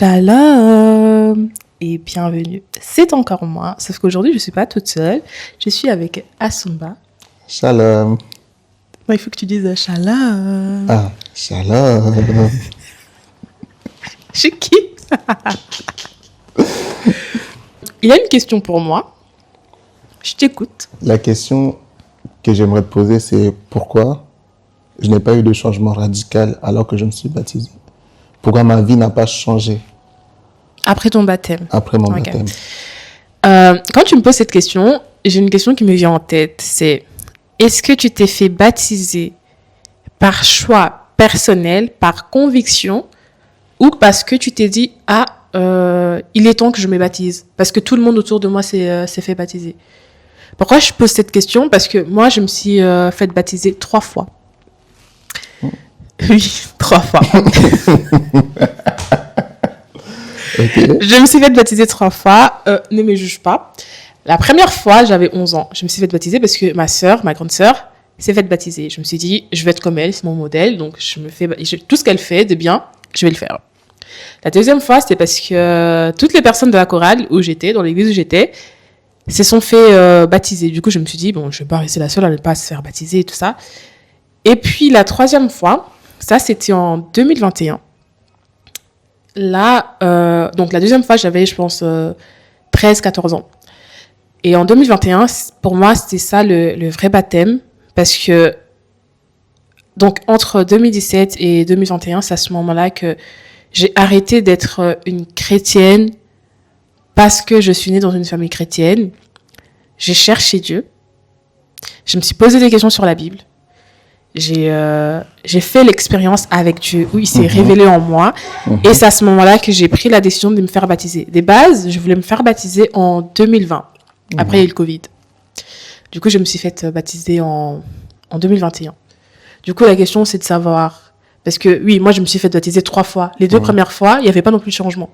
Shalom et bienvenue. C'est encore moi, sauf qu'aujourd'hui je ne suis pas toute seule. Je suis avec Asumba. Shalom. Non, il faut que tu dises Shalom. Ah, shalom. Je suis qui? Il y a une question pour moi. Je t'écoute. La question que j'aimerais te poser, c'est pourquoi je n'ai pas eu de changement radical alors que je me suis baptisé? Pourquoi ma vie n'a pas changé Après ton baptême. après mon Ok. baptême? Quand tu me poses cette question, j'ai une question qui me vient en tête. C'est, est-ce que tu t'es fait baptiser par choix personnel, par conviction, ou parce que tu t'es dit, il est temps que je me baptise, parce que tout le monde autour de moi s'est fait baptiser. Pourquoi je pose cette question? Parce que moi, je me suis fait baptiser 3 fois. Oui, 3 fois. Okay. Je me suis fait baptiser 3 fois. Ne me juge pas. La première fois, j'avais 11 ans. Je me suis fait baptiser parce que ma grande sœur, s'est fait baptiser. Je me suis dit, je vais être comme elle, c'est mon modèle. Donc, tout ce qu'elle fait de bien, je vais le faire. La deuxième fois, c'était parce que toutes les personnes de la chorale où j'étais, dans l'église où j'étais, se sont fait baptiser. Du coup, je me suis dit, bon, je vais pas rester la seule à ne pas se faire baptiser et tout ça. Et puis, la troisième fois, ça, c'était en 2021. Là, donc la deuxième fois, j'avais, je pense, 13-14 ans. Et en 2021, pour moi, c'était ça le vrai baptême. Parce que, donc, entre 2017 et 2021, c'est à ce moment-là que j'ai arrêté d'être une chrétienne parce que je suis née dans une famille chrétienne. J'ai cherché Dieu. Je me suis posé des questions sur la Bible. J'ai fait l'expérience avec Dieu où il s'est révélé en moi. Et c'est à ce moment-là que j'ai pris la décision de me faire baptiser. Des bases, je voulais me faire baptiser en 2020. Après, il y a eu le Covid. Du coup, je me suis fait baptiser en 2021. Du coup, la question, c'est de savoir... Parce que, oui, moi, je me suis fait baptiser 3 fois. Les 2 premières fois, il n'y avait pas non plus de changement.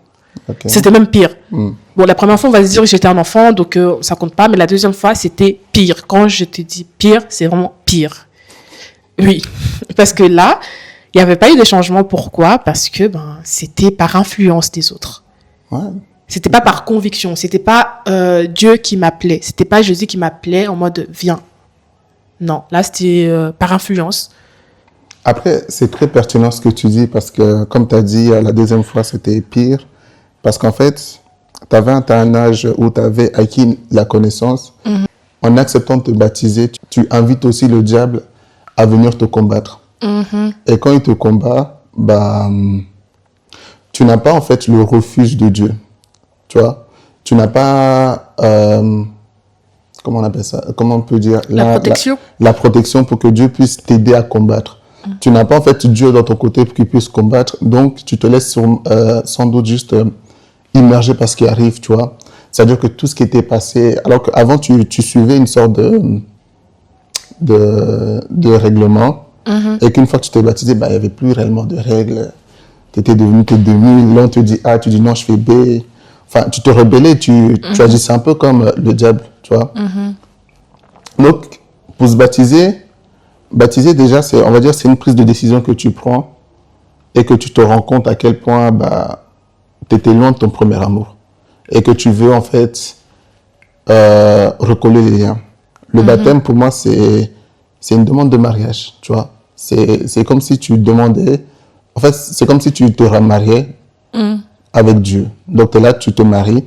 Okay. C'était même pire. Bon, la première fois, on va se dire que j'étais un enfant, donc ça compte pas. Mais la deuxième fois, c'était pire. Quand je te dis pire, c'est vraiment pire. Oui, parce que là, il n'y avait pas eu de changement. Pourquoi? Parce que c'était par influence des autres. Ouais. C'était pas par conviction. C'était pas Dieu qui m'appelait. C'était pas Jésus qui m'appelait en mode viens. Non, là, c'était par influence. Après, c'est très pertinent ce que tu dis parce que, comme tu as dit, la deuxième fois, c'était pire. Parce qu'en fait, tu avais un âge où tu avais acquis la connaissance. En acceptant de te baptiser, tu invites aussi le diable à venir te combattre. Et quand il te combat, tu n'as pas en fait le refuge de Dieu. Tu vois? Tu n'as pas... comment on appelle ça? Comment on peut dire? La protection. La protection pour que Dieu puisse t'aider à combattre. Tu n'as pas en fait Dieu dans ton côté pour qu'il puisse combattre. Donc, tu te laisses sans doute juste immergé par ce qui arrive, tu vois. C'est-à-dire que tout ce qui était passé... Alors qu'avant, tu suivais une sorte de règlement. Et qu'une fois que tu t'es baptisé, il n'y avait plus réellement de règles. Tu étais devenu tes demi. Là, on te dit A, tu dis non, je fais B. Enfin, tu te rebellais, tu agissais un peu comme le diable, tu vois. Donc, pour se baptiser déjà, on va dire, c'est une prise de décision que tu prends et que tu te rends compte à quel point tu étais loin de ton premier amour et que tu veux en fait recoller les liens. Le baptême, pour moi, c'est une demande de mariage, tu vois. C'est comme si tu demandais... En fait, c'est comme si tu te remariais avec Dieu. Donc, tu es là, tu te maries.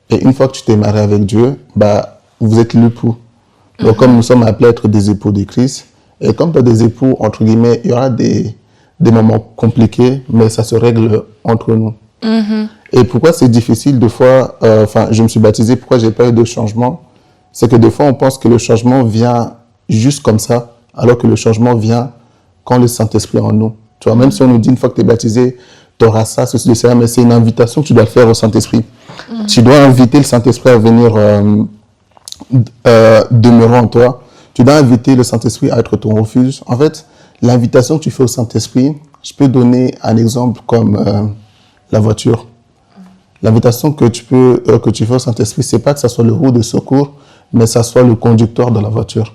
Et une fois que tu t'es marié avec Dieu, vous êtes l'époux. Donc, comme nous sommes appelés à être des époux de Christ, et comme tu as des époux, entre guillemets, il y aura des moments compliqués, mais ça se règle entre nous. Et pourquoi c'est difficile, des fois, je me suis baptisé, pourquoi j'ai pas eu de changement? C'est que des fois, on pense que le changement vient juste comme ça, alors que le changement vient quand le Saint-Esprit est en nous. Tu vois, même si on nous dit une fois que tu es baptisé, tu auras ça, ceci, cela, mais c'est une invitation que tu dois faire au Saint-Esprit. Tu dois inviter le Saint-Esprit à venir demeurer en toi. Tu dois inviter le Saint-Esprit à être ton refuge. En fait, l'invitation que tu fais au Saint-Esprit, je peux donner un exemple comme la voiture. L'invitation que tu fais au Saint-Esprit, c'est pas que ça soit le roue de secours, mais ça soit le conducteur de la voiture.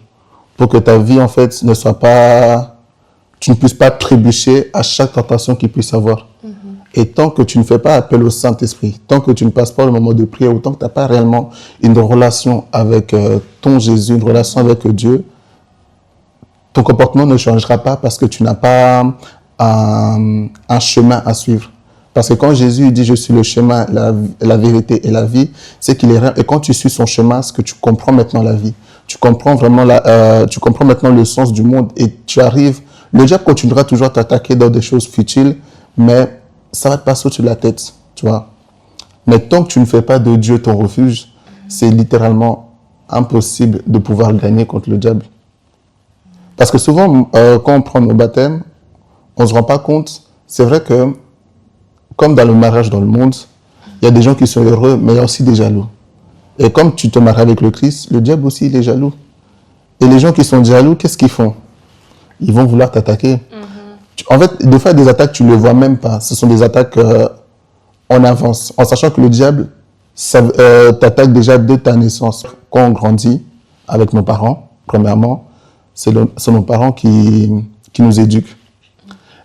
Pour que ta vie, en fait, tu ne puisses pas trébucher à chaque tentation qu'il puisse avoir. Et tant que tu ne fais pas appel au Saint-Esprit, tant que tu ne passes pas le moment de prière, ou tant que tu n'as pas réellement une relation avec ton Jésus, une relation avec Dieu, ton comportement ne changera pas parce que tu n'as pas un chemin à suivre. Parce que quand Jésus dit « Je suis le chemin, la vérité et la vie », c'est qu'il est réel. Et quand tu suis son chemin, c'est que tu comprends maintenant la vie. Tu comprends vraiment tu comprends maintenant le sens du monde et tu arrives. Le diable continuera toujours à t'attaquer dans des choses futiles, mais ça va te passer au-dessus de la tête, tu vois. Mais tant que tu ne fais pas de Dieu ton refuge, c'est littéralement impossible de pouvoir gagner contre le diable. Parce que souvent, quand on prend nos baptêmes, on ne se rend pas compte. C'est vrai que, comme dans le mariage dans le monde, il y a des gens qui sont heureux, mais il y a aussi des jaloux. Et comme tu te maries avec le Christ, le diable aussi, il est jaloux. Et les gens qui sont jaloux, qu'est-ce qu'ils font? Ils vont vouloir t'attaquer. En fait, des fois, des attaques, tu ne le vois même pas. Ce sont des attaques en avance, en sachant que le diable t'attaque déjà de ta naissance. Quand on grandit avec nos parents, premièrement, c'est nos parents qui nous éduquent.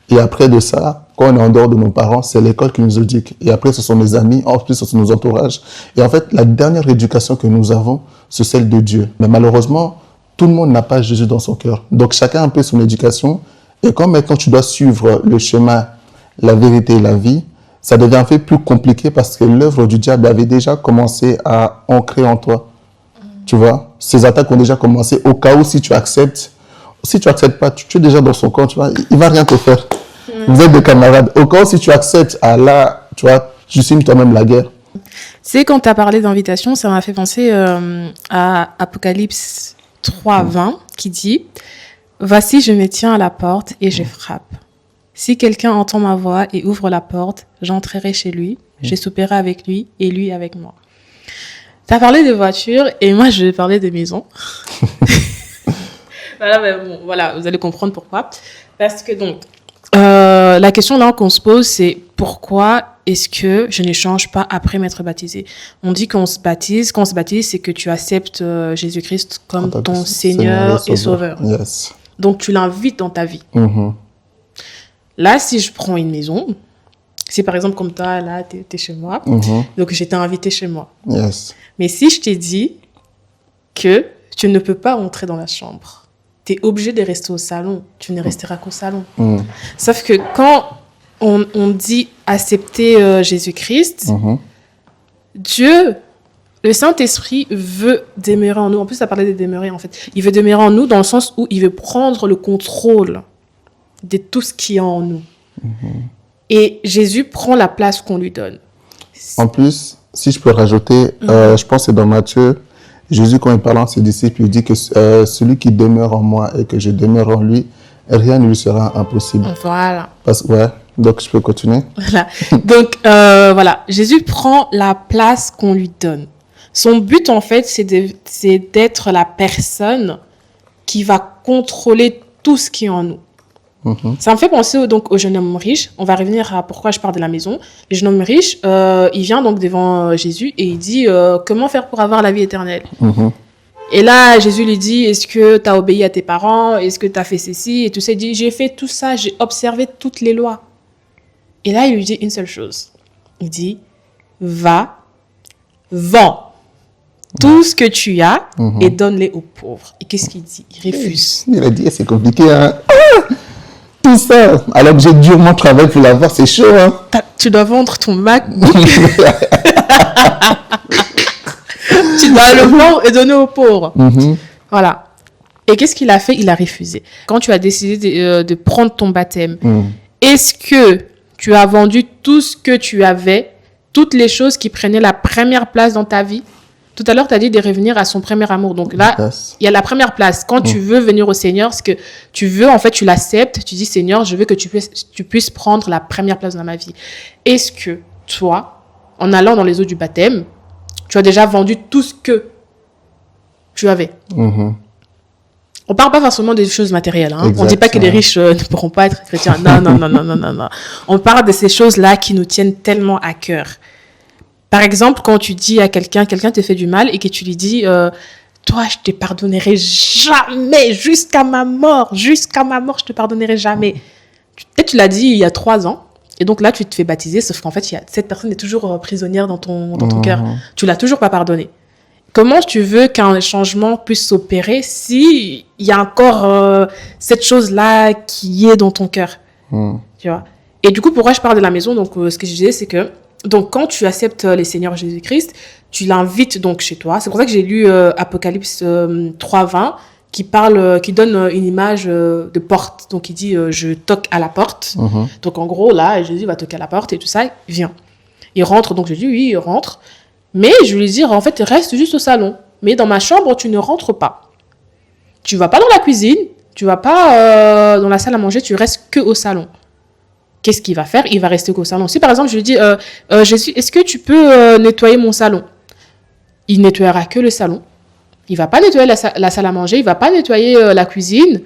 Et après de ça, quand on est en dehors de nos parents, c'est l'école qui nous éduque. Et après, ce sont nos amis, en plus, ce sont nos entourages. Et en fait, la dernière éducation que nous avons, c'est celle de Dieu. Mais malheureusement, tout le monde n'a pas Jésus dans son cœur. Donc, chacun a un peu son éducation. Et quand maintenant tu dois suivre le chemin, la vérité et la vie, ça devient un peu plus compliqué parce que l'œuvre du diable avait déjà commencé à ancrer en toi. Tu vois, ces attaques ont déjà commencé au cas où si tu acceptes. Si tu acceptes pas, tu es déjà dans son camp, tu vois, il va rien te faire. Vous êtes des camarades. Au cas où si tu acceptes, là, tu vois, tu signes toi-même la guerre. C'est quand tu as parlé d'invitation, ça m'a fait penser à Apocalypse 3:20 qui dit « Voici, je me tiens à la porte et je frappe. Si quelqu'un entend ma voix et ouvre la porte, j'entrerai chez lui, je souperai avec lui et lui avec moi. » Tu as parlé de voitures et moi, je vais parler de maisons. Voilà, vous allez comprendre pourquoi. Parce que donc, la question là qu'on se pose, c'est pourquoi est-ce que je ne change pas après m'être baptisé? On dit qu'on se baptise. Quand on se baptise, c'est que tu acceptes Jésus-Christ comme ton Seigneur et Sauveur. Yes. Donc, tu l'invites dans ta vie. Là, si je prends une maison, si par exemple, comme toi, là, tu es chez moi, donc je t'ai invité chez moi. Yes. Mais si je t'ai dit que tu ne peux pas entrer dans la chambre, tu es obligé de rester au salon, tu ne resteras qu'au salon. Sauf que quand on dit accepter Jésus-Christ, Dieu, le Saint-Esprit veut demeurer en nous. En plus, ça parlait de demeurer, en fait. Il veut demeurer en nous dans le sens où il veut prendre le contrôle de tout ce qui est en nous. Et Jésus prend la place qu'on lui donne. En plus, si je peux rajouter, je pense que c'est dans Matthieu, Jésus, quand il parle à ses disciples, il dit que celui qui demeure en moi et que je demeure en lui, rien ne lui sera impossible. Voilà. Donc je peux continuer. Voilà. Donc, voilà. Jésus prend la place qu'on lui donne. Son but, en fait, c'est d'être la personne qui va contrôler tout ce qui est en nous. Ça me fait penser donc au jeune homme riche. On va revenir à pourquoi je parle de la maison. Le jeune homme riche, il vient donc devant Jésus et il dit comment faire pour avoir la vie éternelle. Et là, Jésus lui dit, est-ce que tu as obéi à tes parents? Est-ce que tu as fait ceci? Et tout ça, il dit, j'ai fait tout ça, j'ai observé toutes les lois. Et là, il lui dit une seule chose. Il dit, va, vends tout ce que tu as et donne-les aux pauvres. Et qu'est-ce qu'il dit? Il refuse. Il a dit, c'est compliqué, hein? Tout ça, alors que j'ai durement travaillé pour l'avoir, c'est chaud, hein? Tu dois vendre ton MacBook. Tu dois le vendre et donner aux pauvres. Voilà. Et qu'est-ce qu'il a fait? Il a refusé. Quand tu as décidé de prendre ton baptême, est-ce que tu as vendu tout ce que tu avais, toutes les choses qui prenaient la première place dans ta vie? Tout à l'heure, tu as dit de revenir à son premier amour. Donc là, il y a la première place. Quand tu veux venir au Seigneur, ce que tu veux, en fait, tu l'acceptes. Tu dis, Seigneur, je veux que tu puisses prendre la première place dans ma vie. Est-ce que toi, en allant dans les eaux du baptême, tu as déjà vendu tout ce que tu avais? On parle pas forcément des choses matérielles. Hein. On dit pas que les riches ne pourront pas être chrétiens. Non. On parle de ces choses-là qui nous tiennent tellement à cœur. Par exemple, quand tu dis à quelqu'un te fait du mal et que tu lui dis toi, je te pardonnerai jamais jusqu'à ma mort, je te pardonnerai jamais. Peut-être tu l'as dit il y a 3 ans Et donc là, tu te fais baptiser, sauf qu'en fait, cette personne est toujours prisonnière dans ton cœur. Tu l'as toujours pas pardonné. Comment tu veux qu'un changement puisse s'opérer si il y a encore cette chose-là qui est dans ton cœur, tu vois? Et du coup, pourquoi je parle de la maison? Donc, ce que je disais, c'est que donc quand tu acceptes le Seigneur Jésus-Christ, tu l'invites donc chez toi. C'est pour ça que j'ai lu Apocalypse 3:20 qui donne une image de porte. Donc, il dit je toque à la porte. Donc, en gros, là, Jésus va toquer à la porte et tout ça, il vient. Il rentre. Donc, je dis oui, il rentre. Mais je lui dis, en fait, reste juste au salon. Mais dans ma chambre, tu ne rentres pas. Tu vas pas dans la cuisine, tu vas pas dans la salle à manger, tu restes que au salon. Qu'est-ce qu'il va faire? Il va rester qu'au salon. Si par exemple, je lui dis, Jésus, est-ce que tu peux nettoyer mon salon? Il nettoiera que le salon. Il va pas nettoyer la salle à manger, il va pas nettoyer la cuisine,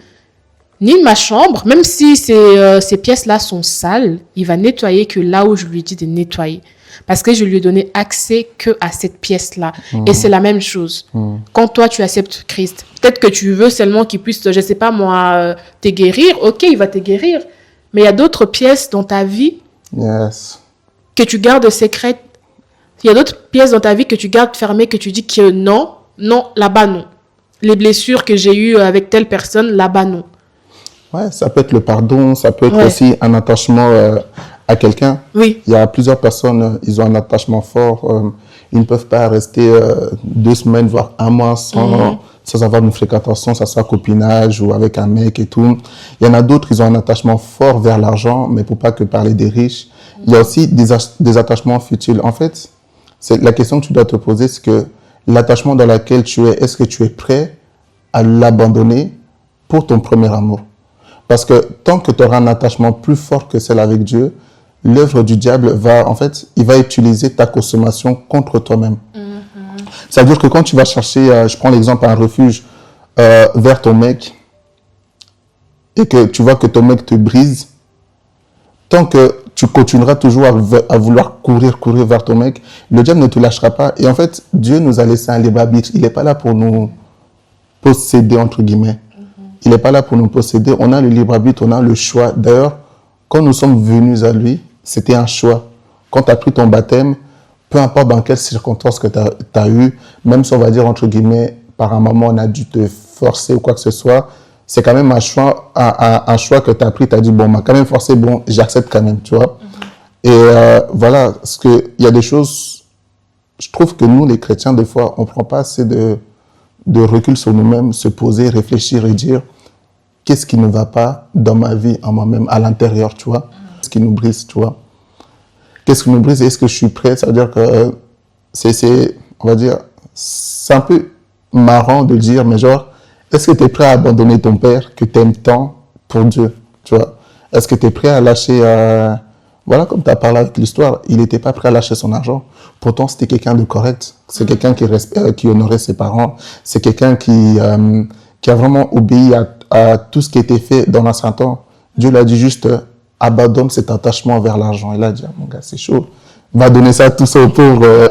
ni ma chambre. Même si ces pièces-là sont sales, il va nettoyer que là où je lui dis de nettoyer. Parce que je lui ai donné accès que à cette pièce-là. Et c'est la même chose. Quand toi, tu acceptes Christ, peut-être que tu veux seulement qu'il puisse, je sais pas moi, te guérir. Ok, il va te guérir. Mais il y a d'autres pièces dans ta vie que tu gardes secrètes. Il y a d'autres pièces dans ta vie que tu gardes fermées, que tu dis que non, là-bas non. Les blessures que j'ai eues avec telle personne, là-bas non. Ouais, ça peut être le pardon, ça peut être aussi un attachement à quelqu'un. Oui. Il y a plusieurs personnes, ils ont un attachement fort. Ils ne peuvent pas rester 2 semaines, voire 1 mois sans avoir une fréquentation, ça soit copinage ou avec un mec et tout. Il y en a d'autres, ils ont un attachement fort vers l'argent, mais pour pas que parler des riches. Il y a aussi des attachements futiles. En fait, c'est la question que tu dois te poser, c'est que l'attachement dans lequel tu es, est-ce que tu es prêt à l'abandonner pour ton premier amour? Parce que tant que tu auras un attachement plus fort que celle avec Dieu, l'œuvre du diable il va utiliser ta consommation contre toi-même. C'est-à-dire que quand tu vas chercher, je prends l'exemple, un refuge vers ton mec, et que tu vois que ton mec te brise, tant que tu continueras toujours à vouloir courir vers ton mec, le diable ne te lâchera pas. Et en fait, Dieu nous a laissé un libre arbitre. Il n'est pas là pour nous posséder, entre guillemets. Il n'est pas là pour nous posséder. On a le libre arbitre, on a le choix. D'ailleurs, quand nous sommes venus à lui, c'était un choix. Quand tu as pris ton baptême, peu importe dans quelles circonstances que tu as eu, même si on va dire, entre guillemets, par un moment, on a dû te forcer ou quoi que ce soit, c'est quand même un choix que tu as pris. Tu as dit, bon, on m'a quand même forcé, bon, j'accepte quand même, tu vois. Et voilà, parce qu'il y a des choses, je trouve que nous, les chrétiens, des fois, on ne prend pas assez de recul sur nous-mêmes, se poser, réfléchir et dire qu'est-ce qui ne va pas dans ma vie, en moi-même, à l'intérieur, tu vois. Qu'est-ce qui nous brise, tu vois. Qu'est-ce qui nous brise et est-ce que je suis prêt? Ça veut dire que on va dire, c'est un peu marrant de dire, mais genre, est-ce que tu es prêt à abandonner ton père que tu aimes tant pour Dieu, tu vois? Est-ce que tu es prêt à lâcher, voilà, comme tu as parlé avec l'histoire, il n'était pas prêt à lâcher son argent. Pourtant, c'était quelqu'un de correct. C'est quelqu'un qui honorait ses parents. C'est quelqu'un qui a vraiment obéi à tout ce qui était fait dans l'ancien temps. Dieu l'a dit juste, abandonne cet attachement vers l'argent. Il a dit, ah, mon gars, c'est chaud. Va donner ça, tout ça aux pauvres.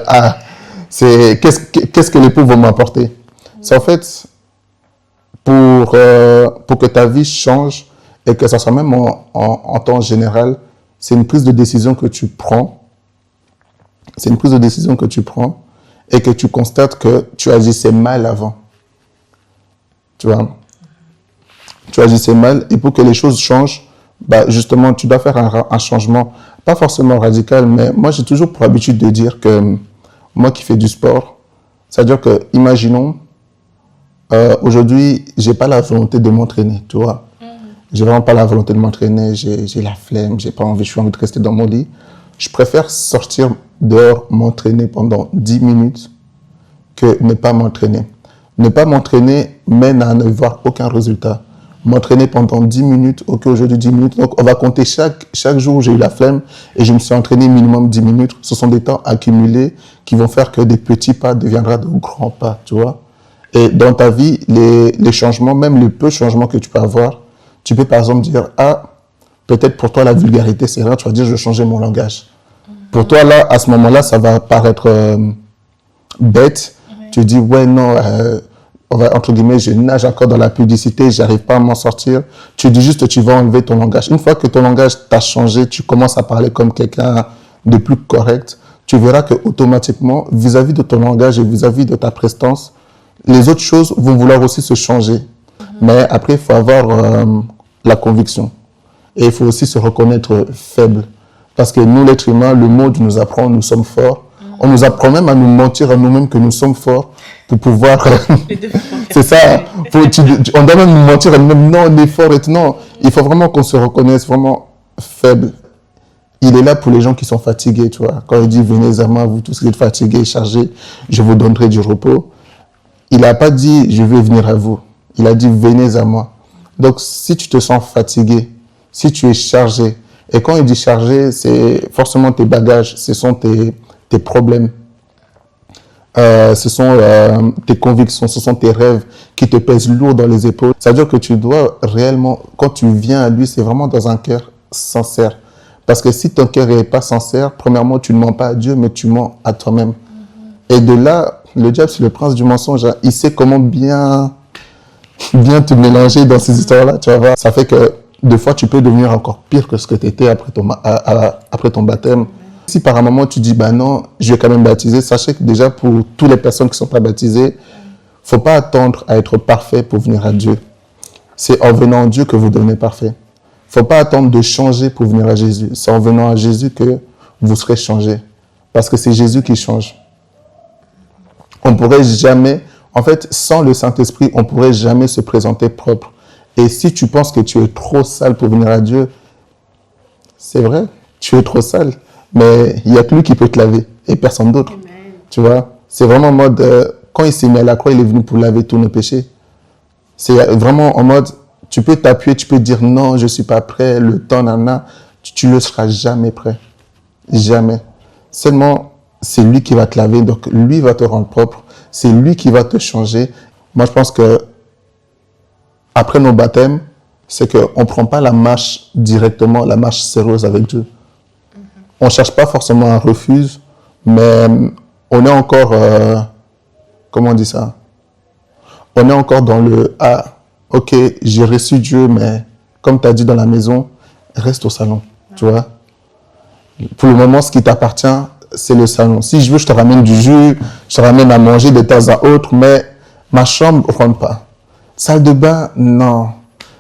Qu'est-ce que les pauvres vont m'apporter? C'est en fait, pour que ta vie change et que ça soit même en temps général, c'est une prise de décision que tu prends. C'est une prise de décision que tu prends et que tu constates que tu agissais mal avant. Tu vois? Tu agissais mal et pour que les choses changent, bah justement, tu dois faire un changement, pas forcément radical, mais moi, j'ai toujours pour habitude de dire que moi qui fais du sport, c'est-à-dire que, imaginons, aujourd'hui, j'ai pas la volonté de m'entraîner, tu vois. J'ai vraiment pas la volonté de m'entraîner, j'ai la flemme, j'ai pas envie, je suis envie de rester dans mon lit. Je préfère sortir dehors, m'entraîner pendant 10 minutes que ne pas m'entraîner. Ne pas m'entraîner mène à ne voir aucun résultat. M'entraîner pendant 10 minutes, ok, aujourd'hui 10 minutes. Donc, on va compter chaque jour où j'ai eu la flemme et je me suis entraîné minimum 10 minutes. Ce sont des temps accumulés qui vont faire que des petits pas deviendront de grands pas, tu vois. Et dans ta vie, les changements, même les peu changements que tu peux avoir, tu peux par exemple dire, ah, peut-être pour toi la vulgarité c'est rare, tu vas dire je vais changer mon langage. Pour toi là, à ce moment-là, ça va paraître bête. Tu dis ouais non, entre guillemets, je nage encore dans la pudicité, j'arrive pas à m'en sortir. Tu dis juste que tu vas enlever ton langage. Une fois que ton langage t'a changé, tu commences à parler comme quelqu'un de plus correct, tu verras que automatiquement, vis-à-vis de ton langage et vis-à-vis de ta prestance, les autres choses vont vouloir aussi se changer. Mais après, il faut avoir la conviction. Et il faut aussi se reconnaître faible. Parce que nous, l'être humain, le monde nous apprend, nous sommes forts. On nous apprend même à nous mentir à nous-mêmes que nous sommes forts pour pouvoir... C'est ça. On doit même nous mentir à nous-mêmes, non, on est fort et tout. Non, il faut vraiment qu'on se reconnaisse vraiment faible. Il est là pour les gens qui sont fatigués, tu vois. Quand il dit, venez à moi, vous tous qui êtes fatigués, chargés, je vous donnerai du repos. Il n'a pas dit, je vais venir à vous. Il a dit, venez à moi. Donc, si tu te sens fatigué, si tu es chargé, et quand il dit chargé, c'est forcément tes bagages, ce sont tes problèmes, ce sont tes convictions, ce sont tes rêves qui te pèsent lourd dans les épaules. Ça veut dire que tu dois réellement, quand tu viens à lui, c'est vraiment dans un cœur sincère. Parce que si ton cœur n'est pas sincère, premièrement, tu ne mens pas à Dieu, mais tu mens à toi-même. Et de là, le diable, c'est le prince du mensonge. Hein. Il sait comment bien te mélanger dans ces histoires-là. Tu vas voir. Ça fait que des fois, tu peux devenir encore pire que ce que tu étais après ton baptême. Si par un moment, tu dis, bah non, je vais quand même baptiser, sachez que déjà, pour toutes les personnes qui ne sont pas baptisées, il ne faut pas attendre à être parfait pour venir à Dieu. C'est en venant à Dieu que vous devenez parfait. Il ne faut pas attendre de changer pour venir à Jésus. C'est en venant à Jésus que vous serez changé. Parce que c'est Jésus qui change. On ne pourrait jamais, en fait, sans le Saint-Esprit, on ne pourrait jamais se présenter propre. Et si tu penses que tu es trop sale pour venir à Dieu, c'est vrai, tu es trop sale. Mais il n'y a que lui qui peut te laver et personne d'autre. Tu vois, c'est vraiment en mode, quand il s'est mis à la croix, il est venu pour laver tous nos péchés. C'est vraiment en mode, tu peux t'appuyer, tu peux dire non, je ne suis pas prêt, le temps, nana. Tu ne seras jamais prêt. Jamais. Seulement, c'est lui qui va te laver, donc lui va te rendre propre. C'est lui qui va te changer. Moi, je pense que après nos baptêmes, c'est qu'on ne prend pas la marche directement, la marche sérieuse avec Dieu. On ne cherche pas forcément un refuge, mais on est encore, comment on dit ça? On est encore dans le, ah, ok, j'ai reçu Dieu, mais comme tu as dit dans la maison, reste au salon, tu vois. Pour le moment, ce qui t'appartient, c'est le salon. Si je veux, je te ramène du jus, je te ramène à manger de temps à autre, mais ma chambre, ne rentre pas. Salle de bain, non.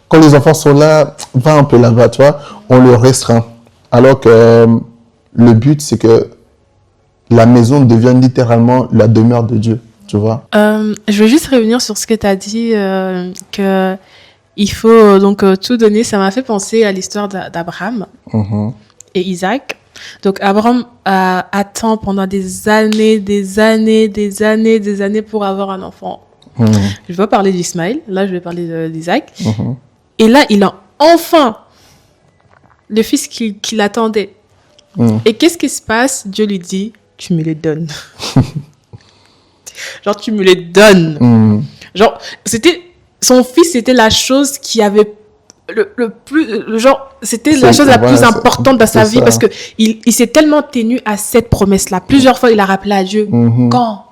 Quand les enfants sont là, va un peu là-bas, tu vois, on le restreint. Alors que le but, c'est que la maison devienne littéralement la demeure de Dieu, tu vois. Je veux juste revenir sur ce que tu as dit, que il faut donc tout donner. Ça m'a fait penser à l'histoire d'Abraham et Isaac. Donc Abraham attend pendant des années pour avoir un enfant. Je vais pas parler d'Ismaël, là je vais parler d'Isaac. Et là, il a enfin le fils qu'il attendait. Et qu'est-ce qui se passe? Dieu lui dit, tu me les donnes. Genre, tu me les donnes. Genre, son fils, c'était la chose qui avait c'était la chose la plus importante dans sa vie, parce que il s'est tellement tenu à cette promesse-là. Plusieurs fois, il a rappelé à Dieu, quand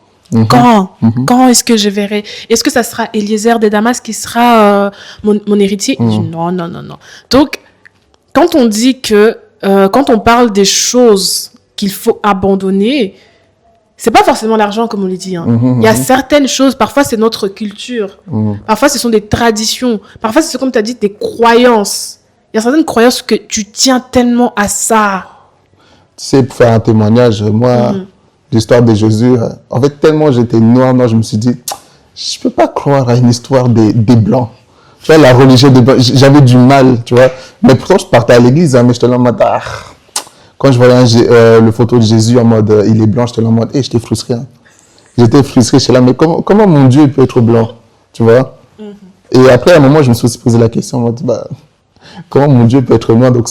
est-ce que je verrai? Est-ce que ça sera Eliezer de Damas qui sera mon héritier? Il dit non. Donc, quand on dit que, quand on parle des choses qu'il faut abandonner, c'est pas forcément l'argent, comme on le dit. Il y a certaines choses, parfois c'est notre culture, parfois ce sont des traditions, parfois c'est comme tu as dit, des croyances. Il y a certaines croyances que tu tiens tellement à ça. Tu sais, pour faire un témoignage, moi, l'histoire de Jésus, en fait, tellement j'étais noir, je me suis dit, je peux pas croire à une histoire des Blancs. Tu vois, la religion des Blancs, j'avais du mal, tu vois. Mais pourtant, je partais à l'église, mais j'étais là en mode, quand je voyais le photo de Jésus en mode, il est blanc, j'étais là en mode, j'étais frustré. J'étais frustré, j'étais là, mais comment mon Dieu peut être blanc, tu vois. Et après, à un moment, je me suis aussi posé la question en mode, comment mon Dieu peut être noir? Donc,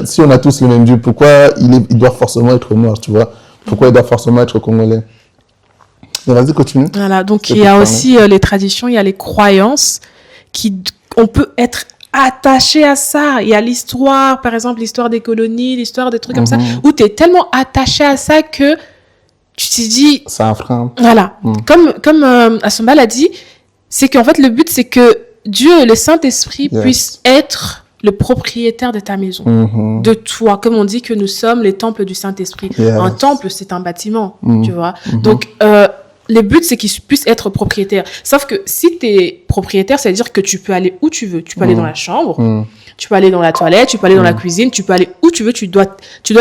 si on a tous le même Dieu, pourquoi il doit forcément être noir, tu vois? Pourquoi il doit forcément être congolais? Mais vas-y, continue. Voilà, donc il y a aussi les traditions, il y a les croyances on peut être attaché à ça. Il y a l'histoire, par exemple, l'histoire des colonies, l'histoire des trucs comme ça, où tu es tellement attaché à ça que tu t'es dit... C'est un frein. Voilà. Comme Assomba l'a dit, C'est qu'en fait, le but, c'est que Dieu, le Saint-Esprit, puisse être le propriétaire de ta maison, de toi. Comme on dit que nous sommes les temples du Saint-Esprit. Un temple, c'est un bâtiment, tu vois. Donc, le but, c'est qu'il puisse être propriétaire. Sauf que si tu es propriétaire, ça veut dire que tu peux aller où tu veux. Tu peux aller dans la chambre, tu peux aller dans la toilette, tu peux aller dans la cuisine, tu peux aller où tu veux. Tu dois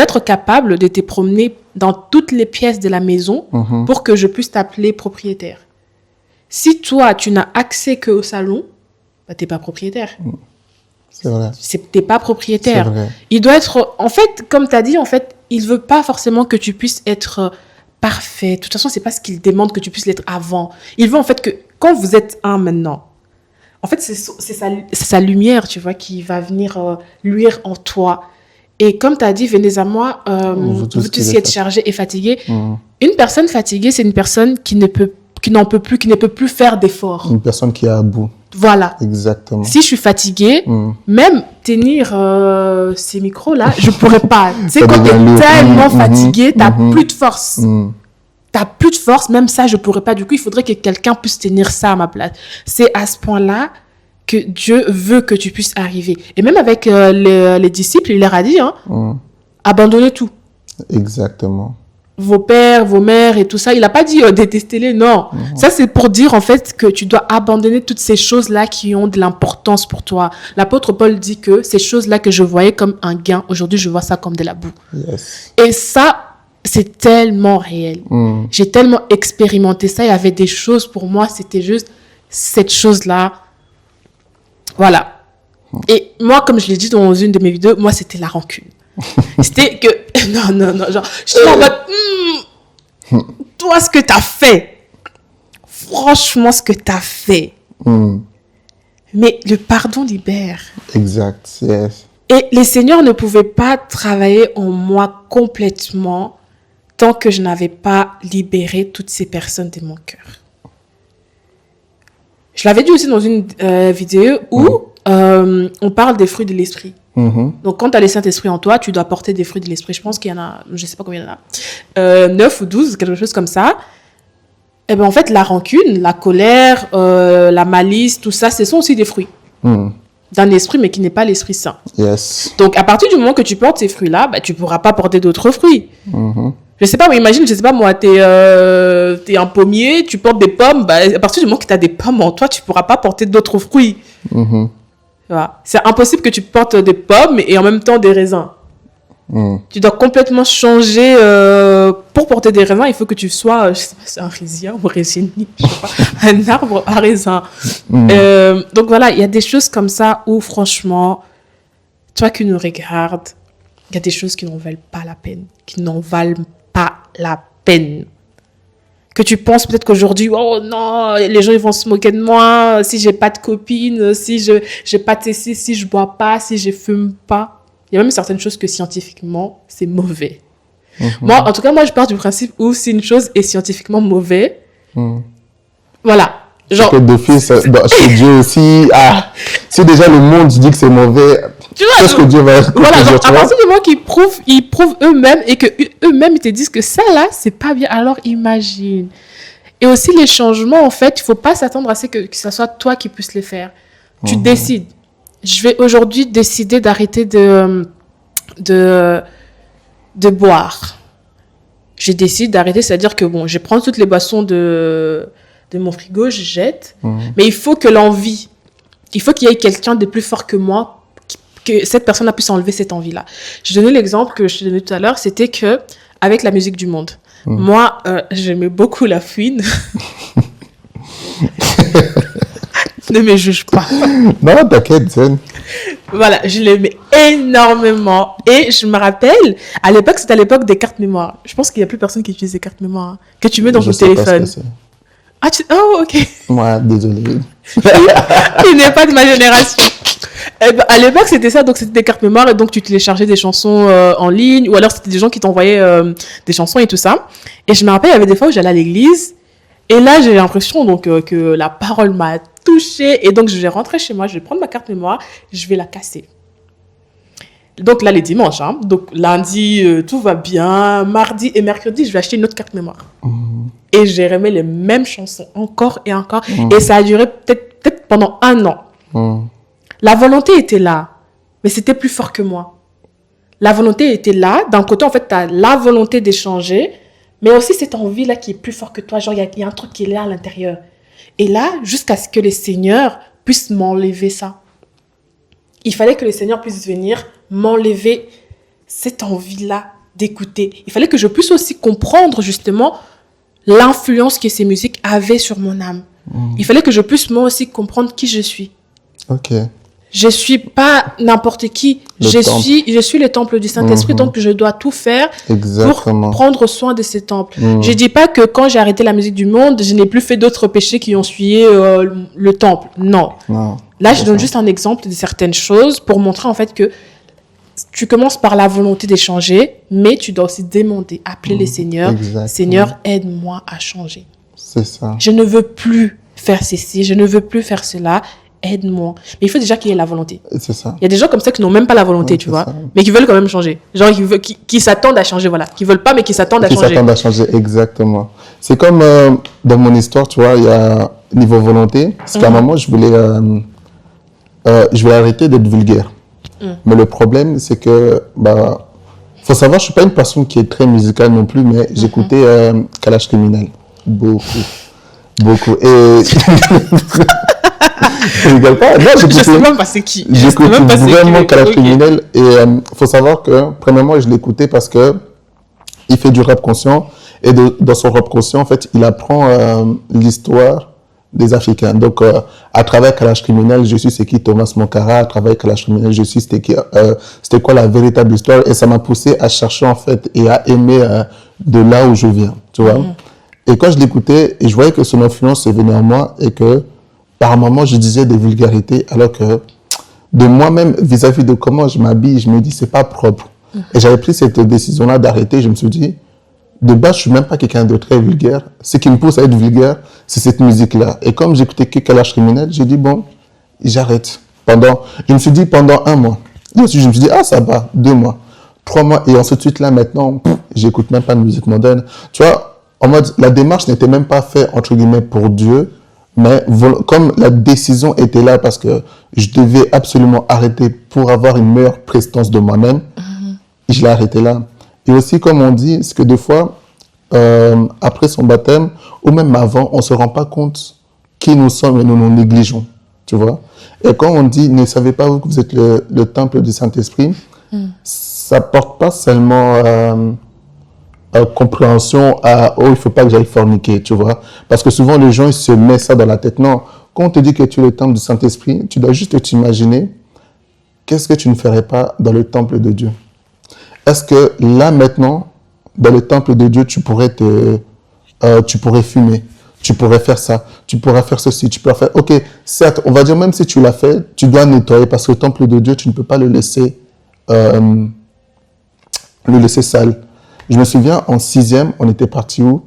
être capable de te promener dans toutes les pièces de la maison pour que je puisse t'appeler propriétaire. Si toi, tu n'as accès qu'au salon, bah, tu n'es pas propriétaire. C'est vrai. Tu n'es pas propriétaire. C'est vrai. Il doit être... En fait, comme tu as dit, en fait, il ne veut pas forcément que tu puisses être parfait. De toute façon, ce n'est pas ce qu'il demande que tu puisses l'être avant. Il veut en fait que quand vous êtes un maintenant, en fait, c'est sa lumière, tu vois, qui va venir luire en toi. Et comme tu as dit, venez à moi, vous tous y êtes chargés et fatigués. Une personne fatiguée, c'est une personne qui ne peut plus faire d'efforts. Une personne qui est à bout. Voilà. Exactement. Si je suis fatiguée, même tenir ces micros-là, je pourrais pas. Tu sais, quand tu es tellement fatigué, tu n'as plus de force. Tu n'as plus de force, même ça, je pourrais pas. Du coup, il faudrait que quelqu'un puisse tenir ça à ma place. C'est à ce point-là que Dieu veut que tu puisses arriver. Et même avec les disciples, il leur a dit, abandonnez tout. Exactement. Vos pères, vos mères et tout ça. Il n'a pas dit détestez-les, non. Ça, c'est pour dire en fait que tu dois abandonner toutes ces choses-là qui ont de l'importance pour toi. L'apôtre Paul dit que ces choses-là que je voyais comme un gain, aujourd'hui, je vois ça comme de la boue. Yes. Et ça, c'est tellement réel. J'ai tellement expérimenté ça. Il y avait des choses pour moi, c'était juste cette chose-là. Voilà. Et moi, comme je l'ai dit dans une de mes vidéos, moi, c'était la rancune. C'était que... Non. Genre, je suis en mode... toi, ce que tu as fait. Franchement, ce que tu as fait. Mais le pardon libère. Exact. Yes. Et les seigneurs ne pouvaient pas travailler en moi complètement tant que je n'avais pas libéré toutes ces personnes de mon cœur. Je l'avais dit aussi dans une vidéo où on parle des fruits de l'esprit. Donc, quand tu as le Saint-Esprit en toi, tu dois porter des fruits de l'esprit. Je pense qu'il y en a, je ne sais pas combien il y en a, 9 ou 12, quelque chose comme ça. Et bien, en fait, la rancune, la colère, la malice, tout ça, ce sont aussi des fruits d'un esprit, mais qui n'est pas l'Esprit Saint. Yes. Donc, à partir du moment que tu portes ces fruits-là, bah, tu ne pourras pas porter d'autres fruits. Je sais pas, mais imagine, je sais pas moi, t'es un pommier, tu portes des pommes, bah, à partir du moment que tu as des pommes en toi, tu pourras pas porter d'autres fruits. Voilà. C'est impossible que tu portes des pommes et en même temps des raisins. Tu dois complètement changer. Pour porter des raisins, il faut que tu sois, je sais pas, c'est un raisin ou résini, je sais pas, un arbre à raisin. Donc voilà, il y a des choses comme ça où franchement, toi qui nous regardes, il y a des choses qui n'en valent pas la peine, Que tu penses peut-être qu'aujourd'hui, oh non, les gens ils vont se moquer de moi, si j'ai pas de copine, si j'ai pas de ceci, si je bois pas, si je fume pas. Il y a même certaines choses que scientifiquement, c'est mauvais. Moi, en tout cas, moi, je pars du principe où si une chose est scientifiquement mauvaise, voilà. Genre, que d'office, chez Dieu aussi, si déjà le monde dit que c'est mauvais, tu vois, qu'est-ce que Dieu va voilà, genre, à partir du moment qu'ils prouvent eux-mêmes et que eux-mêmes ils te disent que ça là, c'est pas bien, alors imagine. Et aussi les changements, en fait, il faut pas s'attendre à ce que ça soit toi qui puisses les faire. Tu décides. Je vais aujourd'hui décider d'arrêter de boire. Je décide d'arrêter, c'est-à-dire que bon, je prends toutes les boissons de mon frigo, je jette, mais il faut que l'envie, il faut qu'il y ait quelqu'un de plus fort que moi, que cette personne a pu s'enlever cette envie-là. Je donnais l'exemple que je te donnais tout à l'heure, c'était que avec la musique du monde, moi, j'aimais beaucoup la fouine. Ne me juge pas. Non, t'inquiète, Zen. Voilà, je l'aimais énormément. Et je me rappelle, à l'époque, c'était à l'époque des cartes mémoire. Je pense qu'il n'y a plus personne qui utilise des cartes mémoire, hein, que tu mets dans ton téléphone. Oh, ok. Ouais, désolé. Il n'est pas de ma génération. À l'époque, c'était ça, donc c'était des cartes mémoire, et donc tu téléchargeais des chansons en ligne, ou alors c'était des gens qui t'envoyaient des chansons et tout ça. Et je me rappelle, il y avait des fois où j'allais à l'église, et là, j'ai l'impression donc, que la parole m'a touchée, et donc je vais rentrer chez moi, je vais prendre ma carte mémoire, je vais la casser. Donc là, les dimanches, donc lundi, tout va bien, mardi et mercredi, je vais acheter une autre carte mémoire. Et j'ai remis les mêmes chansons encore et encore. Et ça a duré peut-être pendant 1 an. La volonté était là, mais c'était plus fort que moi. La volonté était là. D'un côté, en fait, tu as la volonté d'échanger, mais aussi cette envie-là qui est plus fort que toi. Genre, il y a un truc qui est là à l'intérieur. Et là, jusqu'à ce que les seigneurs puissent m'enlever ça. Il fallait que les seigneurs puissent venir m'enlever cette envie-là d'écouter. Il fallait que je puisse aussi comprendre justement l'influence que ces musiques avaient sur mon âme. Il fallait que je puisse moi aussi comprendre qui je suis. Ok. Je suis pas n'importe qui. Je suis le temple du Saint-Esprit, donc je dois tout faire pour prendre soin de ce temple. Je dis pas que quand j'ai arrêté la musique du monde, je n'ai plus fait d'autres péchés qui ont souillé le temple. Non. Là, je donne juste un exemple de certaines choses pour montrer en fait que tu commences par la volonté d'échanger, mais tu dois aussi demander, appeler les seigneurs. Exactement. Seigneur, aide-moi à changer. C'est ça. Je ne veux plus faire ceci, je ne veux plus faire cela. Aide-moi. Mais il faut déjà qu'il y ait la volonté. C'est ça. Il y a des gens comme ça qui n'ont même pas la volonté, tu vois, mais qui veulent quand même changer. Genre, qui s'attendent à changer, voilà. Qui veulent pas, mais qui s'attendent à changer. Qui s'attendent à changer, exactement. C'est comme dans mon histoire, tu vois, il y a niveau volonté. Parce qu'à un moment, je voulais arrêter d'être vulgaire. Mais le problème, c'est que, faut savoir, je suis pas une personne qui est très musicale non plus, mais j'écoutais Kalash Criminel. Beaucoup. Et... Je rigole pas. Non, je sais même pas c'est qui. J'écoute vraiment Kalash Criminel. Et faut savoir que, premièrement, je l'écoutais parce que il fait du rap conscient. Et dans son rap conscient, en fait, il apprend l'histoire des Africains. Donc, à travers Kalash Criminel, je suis c'est qui Thomas Sankara. À travers Kalash Criminel, je suis c'était quoi la véritable histoire. Et ça m'a poussé à chercher, en fait, et à aimer de là où je viens. Tu vois. Et quand je l'écoutais, et je voyais que son influence est venue en moi et que, par moments, je disais des vulgarités, alors que de moi-même, vis-à-vis de comment je m'habille, je me dis, c'est pas propre. Et j'avais pris cette décision-là d'arrêter. Je me suis dit, de base, je suis même pas quelqu'un de très vulgaire. Ce qui me pousse à être vulgaire, c'est cette musique-là. Et comme j'écoutais que Kalash Criminel, j'ai dit, bon, j'arrête. Je me suis dit, pendant 1 mois. Et ensuite, je me suis dit, ça va, 2 mois, 3 mois. Et ensuite, de suite, là, maintenant, j'écoute même pas de musique moderne. Tu vois, en mode, la démarche n'était même pas faite, entre guillemets, pour Dieu. Mais comme la décision était là parce que je devais absolument arrêter pour avoir une meilleure prestance de moi-même, je l'ai arrêté là. Et aussi, comme on dit, c'est que des fois, après son baptême, ou même avant, on ne se rend pas compte qui nous sommes et nous nous négligeons. Tu vois? Et quand on dit, ne savez pas vous que vous êtes le temple du Saint-Esprit, ça ne porte pas seulement... compréhension à il faut pas que j'aille forniquer, tu vois, parce que souvent les gens ils se mettent ça dans la tête. Non, quand on te dit que tu es le temple du Saint-Esprit, tu dois juste t'imaginer qu'est-ce que tu ne ferais pas dans le temple de Dieu. Est-ce que là maintenant dans le temple de Dieu tu pourrais fumer, tu pourrais faire ça, tu pourrais faire ceci, tu pourrais faire. Ok, certes, on va dire même si tu l'as fait, tu dois nettoyer parce que le temple de Dieu tu ne peux pas le laisser sale. Je me souviens, en 6e, on était parti où?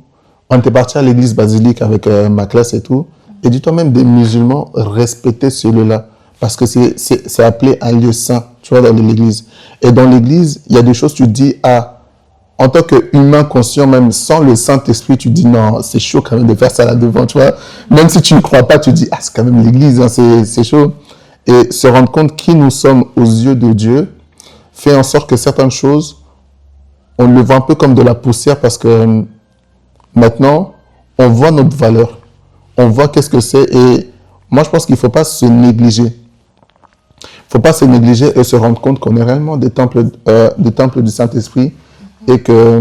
On était parti à l'église basilique avec ma classe et tout. Et dis-toi même, des musulmans respectaient ce lieu-là. Parce que c'est appelé un lieu saint, tu vois, dans l'église. Et dans l'église, il y a des choses, tu te dis, en tant qu'humain conscient, même sans le Saint-Esprit, tu te dis, non, c'est chaud quand même de faire ça là-devant, tu vois. Même si tu ne crois pas, tu te dis, c'est quand même l'église, hein, c'est chaud. Et se rendre compte qui nous sommes aux yeux de Dieu fait en sorte que certaines choses, on le voit un peu comme de la poussière parce que maintenant, on voit notre valeur. On voit qu'est-ce que c'est. Et moi, je pense qu'il ne faut pas se négliger. Il ne faut pas se négliger et se rendre compte qu'on est réellement des temples du Saint-Esprit. Et que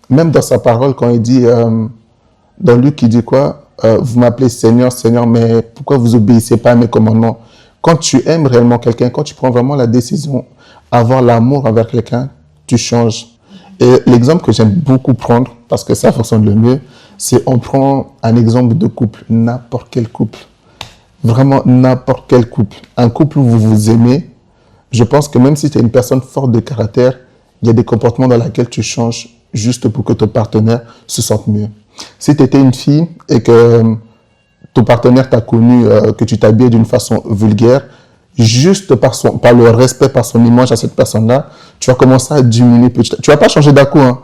même dans sa parole, quand il dit, dans Luc, il dit quoi? Vous m'appelez Seigneur, Seigneur, mais pourquoi vous obéissez pas à mes commandements? Quand tu aimes réellement quelqu'un, quand tu prends vraiment la décision, avoir l'amour envers quelqu'un, tu changes. Et l'exemple que j'aime beaucoup prendre, parce que ça fonctionne le mieux, c'est on prend un exemple de couple, n'importe quel couple. Vraiment n'importe quel couple. Un couple où vous vous aimez, je pense que même si tu es une personne forte de caractère, il y a des comportements dans lesquels tu changes juste pour que ton partenaire se sente mieux. Si tu étais une fille et que ton partenaire t'a connu, que tu t'habillais d'une façon vulgaire, juste par le respect, par son image à cette personne-là, tu vas commencer à diminuer petit. Tu vas pas changer d'un coup, hein,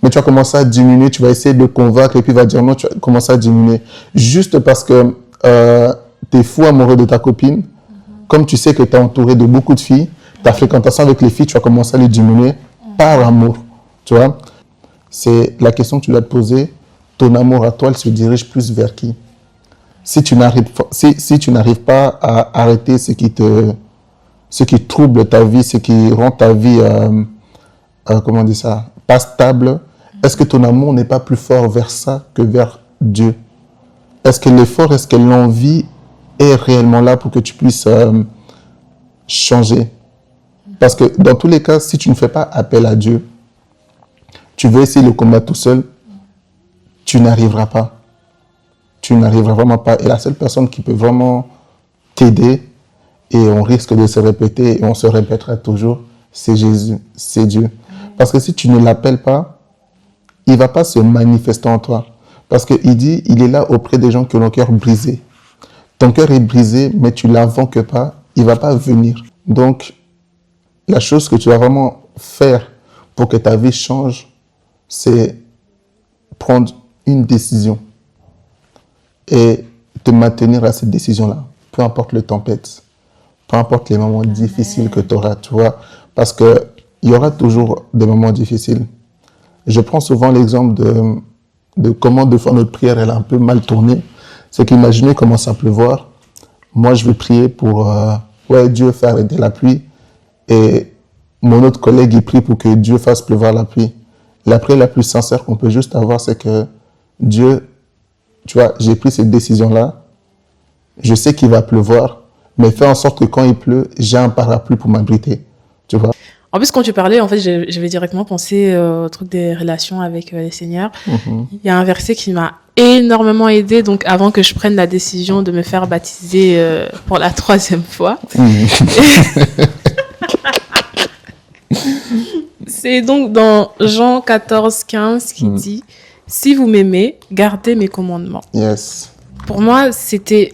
mais tu vas commencer à diminuer, tu vas essayer de le convaincre et puis il va dire non, tu vas commencer à diminuer. Juste parce que tu es fou amoureux de ta copine, comme tu sais que tu es entouré de beaucoup de filles, ta fréquentation avec les filles, tu vas commencer à les diminuer par amour, tu vois. C'est la question que tu dois te poser, ton amour à toi, elle se dirige plus vers qui? Si tu n'arrives pas à arrêter ce qui trouble ta vie, ce qui rend ta vie, comment on dit ça, pas stable, est-ce que ton amour n'est pas plus fort vers ça que vers Dieu? Est-ce que l'effort, est-ce que l'envie est réellement là pour que tu puisses changer? Parce que dans tous les cas, si tu ne fais pas appel à Dieu, tu veux essayer le combat tout seul, tu n'arriveras pas. Tu n'arriveras vraiment pas. Et la seule personne qui peut vraiment t'aider, et on risque de se répéter, et on se répétera toujours, c'est Jésus, c'est Dieu. Parce que si tu ne l'appelles pas, il ne va pas se manifester en toi. Parce qu'il dit, il est là auprès des gens qui ont le cœur brisé. Ton cœur est brisé, mais tu ne l'invoques pas, il ne va pas venir. Donc, la chose que tu vas vraiment faire pour que ta vie change, c'est prendre une décision et te maintenir à cette décision-là, peu importe le tempête, peu importe les moments difficiles que tu auras, tu vois, parce qu'il y aura toujours des moments difficiles. Je prends souvent l'exemple de comment deux fois notre prière elle a un peu mal tourné. C'est qu'imaginez commence à pleuvoir. Moi, je vais prier pour Dieu faire arrêter la pluie. Et mon autre collègue, il prie pour que Dieu fasse pleuvoir la pluie. La prière la plus sincère qu'on peut juste avoir, c'est que Dieu, tu vois, j'ai pris cette décision-là. Je sais qu'il va pleuvoir, mais fais en sorte que quand il pleut, j'ai un parapluie pour m'abriter. Tu vois? En plus, quand tu parlais, en fait, j'avais directement pensé au truc des relations avec les seigneurs. Il y a un verset qui m'a énormément aidé, donc avant que je prenne la décision de me faire baptiser pour la 3e fois. C'est donc dans Jean 14, 15 qui dit « Si vous m'aimez, gardez mes commandements. » Yes. Pour moi, c'était...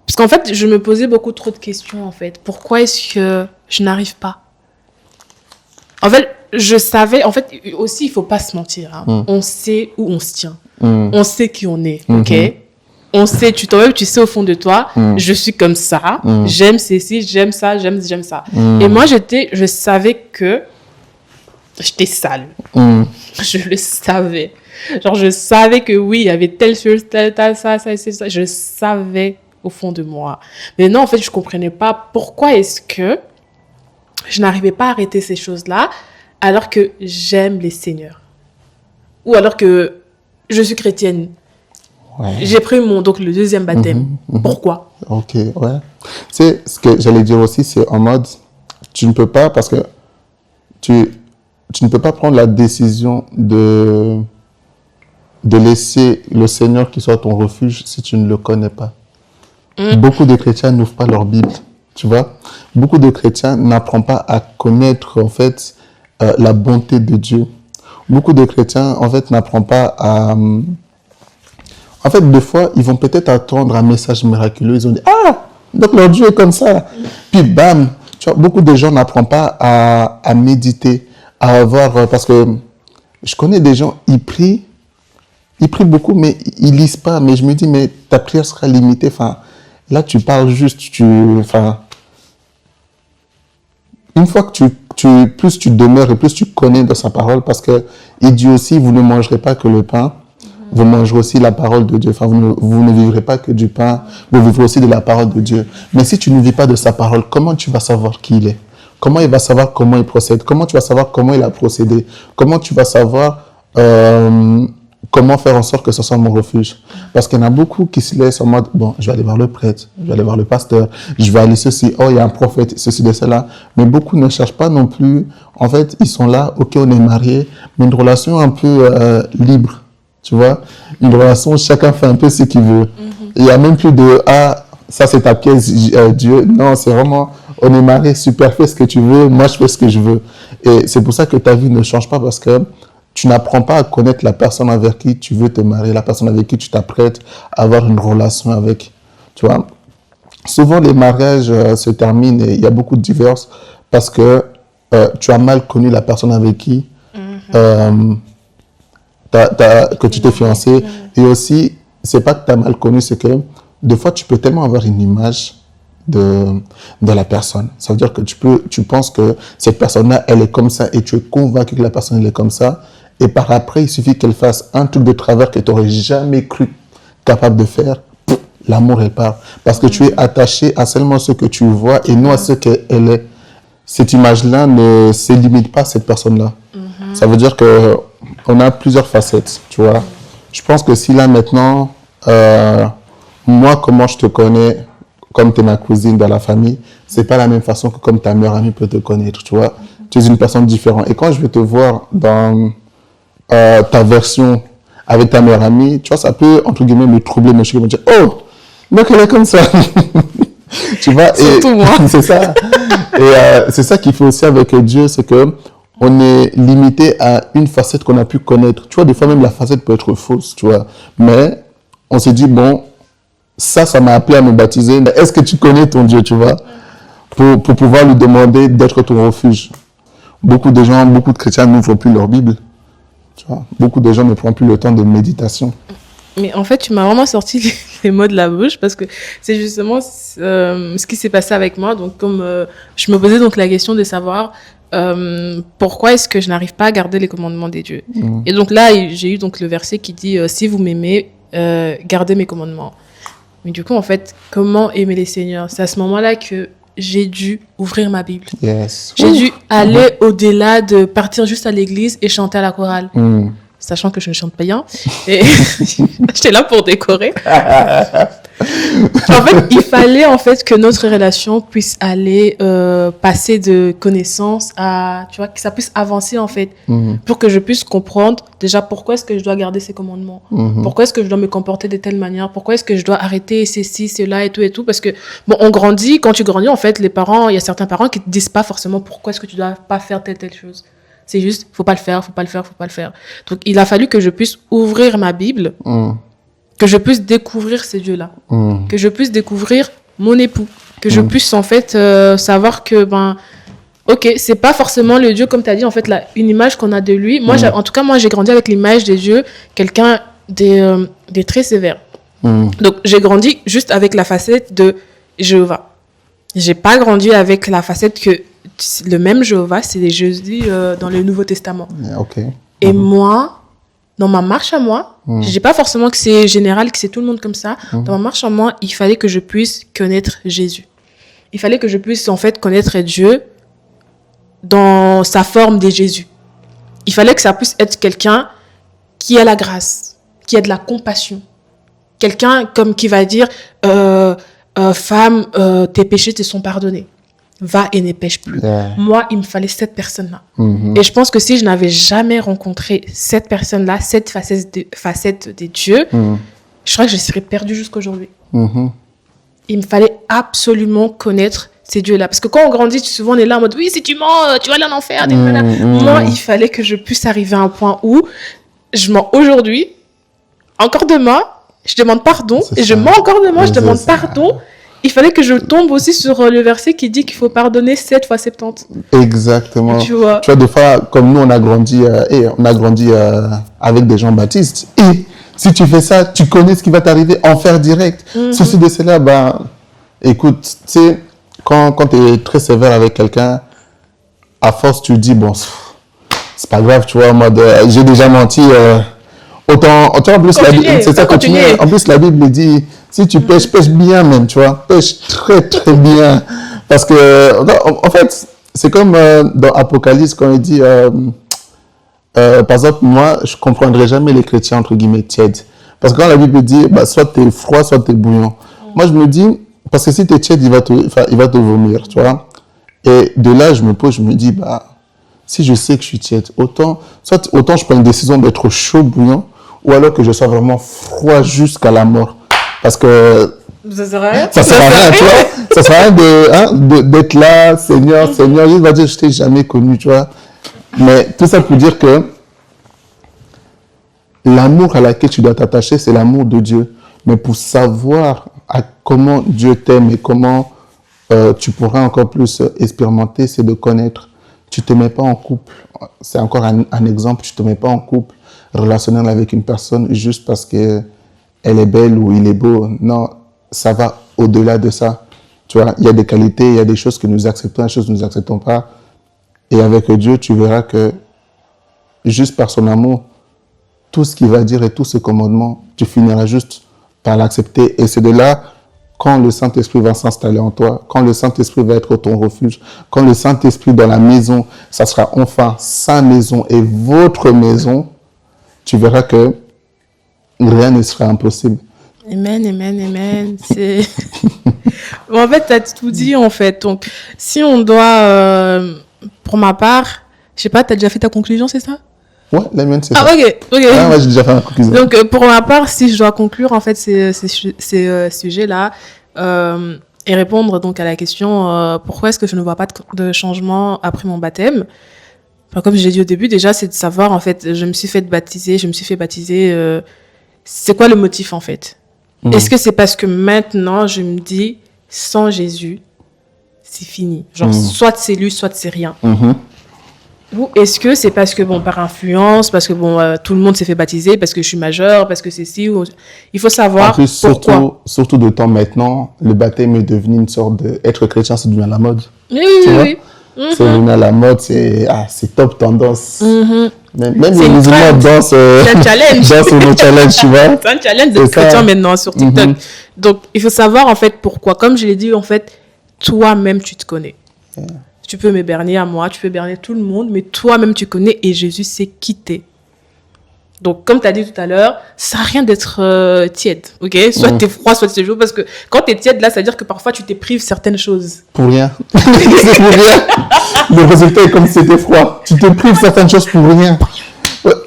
Parce qu'en fait, je me posais beaucoup trop de questions, en fait. Pourquoi est-ce que je n'arrive pas? En fait, je savais... En fait, aussi, il ne faut pas se mentir. Hein. On sait où on se tient. On sait qui on est, ok? On sait, toi-même, tu sais au fond de toi, je suis comme ça, j'aime ceci, j'aime ça, j'aime ça. Et moi, je savais que j'étais sale. Je le savais. Genre, je savais que oui, il y avait telle chose, telle, ça. Je savais au fond de moi. Mais non, en fait, je comprenais pas pourquoi est-ce que je n'arrivais pas à arrêter ces choses-là alors que j'aime les seigneurs. Ou alors que je suis chrétienne. Ouais. J'ai pris le 2e baptême. Pourquoi? Ok, ouais. C'est ce que j'allais dire aussi, c'est en mode, tu ne peux pas, parce que tu ne peux pas prendre la décision de laisser le Seigneur qui soit ton refuge si tu ne le connais pas. Beaucoup de chrétiens n'ouvrent pas leur Bible, tu vois. Beaucoup de chrétiens n'apprennent pas à connaître, en fait, la bonté de Dieu. Beaucoup de chrétiens, en fait, n'apprennent pas à... En fait, des fois, ils vont peut-être attendre un message miraculeux. Ils ont dit, ah, donc leur Dieu est comme ça. Puis, bam, tu vois, beaucoup de gens n'apprennent pas à méditer, à avoir... Parce que je connais des gens, ils prient beaucoup, mais ils lisent pas. Mais je me dis, mais ta prière sera limitée. Enfin, là, tu parles juste, enfin... Une fois que plus tu demeures et plus tu connais dans sa parole, parce que il dit aussi, vous ne mangerez pas que le pain, vous mangerez aussi la parole de Dieu. Enfin, vous ne vivrez pas que du pain, vous vivrez aussi de la parole de Dieu. Mais si tu ne vis pas de sa parole, comment tu vas savoir qui il est? Comment il va savoir comment il procède? Comment tu vas savoir comment il a procédé? Comment tu vas savoir comment faire en sorte que ce soit mon refuge? Parce qu'il y en a beaucoup qui se laissent en mode, bon, je vais aller voir le prêtre, je vais aller voir le pasteur, je vais aller ceci, oh, il y a un prophète, ceci, de cela. Mais beaucoup ne cherchent pas non plus. En fait, ils sont là, ok, on est mariés, mais une relation un peu libre. Tu vois, une relation, chacun fait un peu ce qu'il veut. Il n'y a même plus de, ah, ça c'est ta pièce, Dieu. Non, c'est vraiment, on est mariés, super, fais ce que tu veux, moi je fais ce que je veux. Et c'est pour ça que ta vie ne change pas, parce que tu n'apprends pas à connaître la personne avec qui tu veux te marier, la personne avec qui tu t'apprêtes à avoir une relation avec. Tu vois, souvent les mariages se terminent et il y a beaucoup de divorces parce que tu as mal connu la personne avec qui que tu t'es fiancé. Et aussi, c'est pas que tu as mal connu, c'est que des fois, tu peux tellement avoir une image de la personne. Ça veut dire que tu penses que cette personne-là, elle est comme ça et tu es convaincu que la personne, elle est comme ça. Et par après, il suffit qu'elle fasse un truc de travers que tu n'aurais jamais cru capable de faire. L'amour, elle part. Parce que tu es attaché à seulement ce que tu vois et non à ce qu'elle est. Cette image-là ne se limite pas à cette personne-là. Ça veut dire qu'on a plusieurs facettes, tu vois. Je pense que si là, maintenant, moi, comment je te connais, comme tu es ma cousine dans la famille, c'est pas la même façon que comme ta meilleure amie peut te connaître, tu vois. Tu es une personne différente. Et quand je vais te voir dans ta version avec ta meilleure amie, tu vois, ça peut, entre guillemets, me troubler, me choquer, me dire, oh, donc elle est comme ça. Tu vois, surtout moi. C'est ça. Et c'est ça qu'il faut aussi avec Dieu, c'est que on est limité à une facette qu'on a pu connaître. Tu vois, des fois même la facette peut être fausse, tu vois. Mais on s'est dit, bon, ça m'a appelé à me baptiser. Est-ce que tu connais ton Dieu, tu vois, pour pouvoir lui demander d'être ton refuge. Beaucoup de gens, beaucoup de chrétiens n'ouvrent plus leur Bible. Tu vois, beaucoup de gens ne prennent plus le temps de méditation. Mais en fait, tu m'as vraiment sorti les mots de la bouche parce que c'est justement ce qui s'est passé avec moi. Donc, comme je me posais donc la question de savoir pourquoi est-ce que je n'arrive pas à garder les commandements des dieux. Et donc là, j'ai eu donc le verset qui dit si vous m'aimez, gardez mes commandements. Mais du coup, en fait, comment aimer les seigneurs? C'est à ce moment-là que j'ai dû ouvrir ma Bible. Yes. J'ai dû aller au-delà de partir juste à l'église et chanter à la chorale. Sachant que je ne chante pas bien. Et j'étais là pour décorer. En fait, il fallait en fait que notre relation puisse aller passer de connaissance à, tu vois, que ça puisse avancer en fait, pour que je puisse comprendre déjà pourquoi est-ce que je dois garder ces commandements, pourquoi est-ce que je dois me comporter de telle manière, pourquoi est-ce que je dois arrêter ceci, cela et tout, parce que bon, on grandit, quand tu grandis en fait, les parents, il y a certains parents qui te disent pas forcément pourquoi est-ce que tu dois pas faire telle chose. C'est juste, faut pas le faire. Donc, il a fallu que je puisse ouvrir ma Bible, que je puisse découvrir ces dieux-là, que je puisse découvrir mon époux, que je puisse, en fait, savoir que, ok, c'est pas forcément le Dieu, comme tu as dit, en fait, une image qu'on a de lui. Moi, en tout cas, moi, j'ai grandi avec l'image des dieux, quelqu'un des très sévères. Donc, j'ai grandi juste avec la facette de Jéhovah. J'ai pas grandi avec la facette que le même Jéhovah, c'est Jésus dans le Nouveau Testament. Okay. Et moi, dans ma marche à moi, je dis pas forcément que c'est général, que c'est tout le monde comme ça. Dans ma marche à moi, il fallait que je puisse connaître Jésus. Il fallait que je puisse en fait connaître Dieu dans sa forme de Jésus. Il fallait que ça puisse être quelqu'un qui a la grâce, qui a de la compassion. Quelqu'un comme qui va dire femme, tes péchés te sont pardonnés. Va et ne pêche plus. Moi, il me fallait cette personne-là. Et je pense que si je n'avais jamais rencontré cette personne-là, cette facette des dieux, je crois que je serais perdue jusqu'aujourd'hui. Il me fallait absolument connaître ces dieux-là. Parce que quand on grandit, souvent on est là en mode, oui, si tu mens, tu vas aller en enfer. Moi, il fallait que je puisse arriver à un point où je mens aujourd'hui, encore demain, je demande pardon, et je mens encore demain, je demande pardon. Il fallait que je tombe aussi sur le verset qui dit qu'il faut pardonner 7 fois 70. Exactement. Tu vois, des fois, comme nous, on a grandi avec des gens baptistes. Et si tu fais ça, tu connais ce qui va t'arriver, enfer direct. Ceci de cela, écoute, tu sais, quand tu es très sévère avec quelqu'un, à force, tu dis, bon, c'est pas grave, tu vois, en mode, j'ai déjà menti, autant en plus, c'est ça, continuer. En plus, la Bible dit, si tu pêches, pêche bien même, tu vois. Pêche très, très bien. Parce que, en fait, c'est comme dans Apocalypse, quand il dit, par exemple, moi, je ne comprendrai jamais les chrétiens, entre guillemets, tièdes. Parce que quand la Bible dit, soit tu es froid, soit tu es bouillant. Moi, je me dis, parce que si tu es tiède, il va te vomir, tu vois. Et de là, je me dis, si je sais que je suis tiède, autant je prends une décision d'être chaud, bouillant, ou alors que je sois vraiment froid jusqu'à la mort. Parce que ça sert à rien. Ça sert à rien, tu vois. Ça sert à rien d'être là, Seigneur. Il va dire, je t'ai jamais connu, tu vois. Mais tout ça pour dire que l'amour à laquelle tu dois t'attacher, c'est l'amour de Dieu. Mais pour savoir comment Dieu t'aime et comment tu pourras encore plus expérimenter, c'est de connaître. Tu ne te mets pas en couple. C'est encore un exemple. Tu ne te mets pas en couple relationnel avec une personne juste parce que elle est belle ou il est beau. Non, ça va au-delà de ça. Tu vois, il y a des qualités, il y a des choses que nous acceptons, des choses que nous n'acceptons pas. Et avec Dieu, tu verras que juste par son amour, tout ce qu'il va dire et tous ses commandements, tu finiras juste par l'accepter. Et c'est de là, quand le Saint-Esprit va s'installer en toi, quand le Saint-Esprit va être ton refuge, quand le Saint-Esprit dans la maison, ça sera enfin sa maison et votre maison, tu verras que rien ne sera impossible. Amen, amen, amen. C'est... En fait, tu as tout dit, en fait. Donc, si on doit, pour ma part, je sais pas, tu as déjà fait ta conclusion, c'est ça? Ouais, la mienne, c'est ça. Ah, ok. Ah, moi, j'ai déjà fait ma conclusion. Donc, pour ma part, si je dois conclure, en fait, ces sujets-là, et répondre donc à la question pourquoi est-ce que je ne vois pas de changement après mon baptême. Enfin, comme je l'ai dit au début, déjà, c'est de savoir, en fait, je me suis fait baptiser, c'est quoi le motif, en fait? Est-ce que c'est parce que maintenant, je me dis, sans Jésus, c'est fini. Genre, soit c'est lui, soit c'est rien. Ou est-ce que c'est parce que, bon, par influence, parce que, bon, tout le monde s'est fait baptiser, parce que je suis majeure, parce que c'est si, ou... Il faut savoir en plus, pourquoi. Surtout de temps maintenant, le baptême est devenu une sorte de... Être chrétien, c'est devenu à la mode. Oui. C'est devenu à la mode, c'est top tendance. Même les musulmans dansent c'est un challenge. Dansent nos challenges, tu vois. C'est un challenge de chrétien maintenant sur TikTok. Donc, il faut savoir, en fait, pourquoi. Comme je l'ai dit, en fait, toi-même, tu te connais. Tu peux me berner à moi, tu peux berner tout le monde, mais toi-même, tu connais et Jésus sait qui t'es. Donc, comme tu as dit tout à l'heure, ça sert à rien d'être tiède, ok? Soit tu es froid, soit tu es chaud, parce que quand tu es tiède, là, ça veut dire que parfois, tu te prives certaines choses. Pour rien. C'est pour rien. Le résultat est comme si c'était froid. Tu te prives certaines choses pour rien.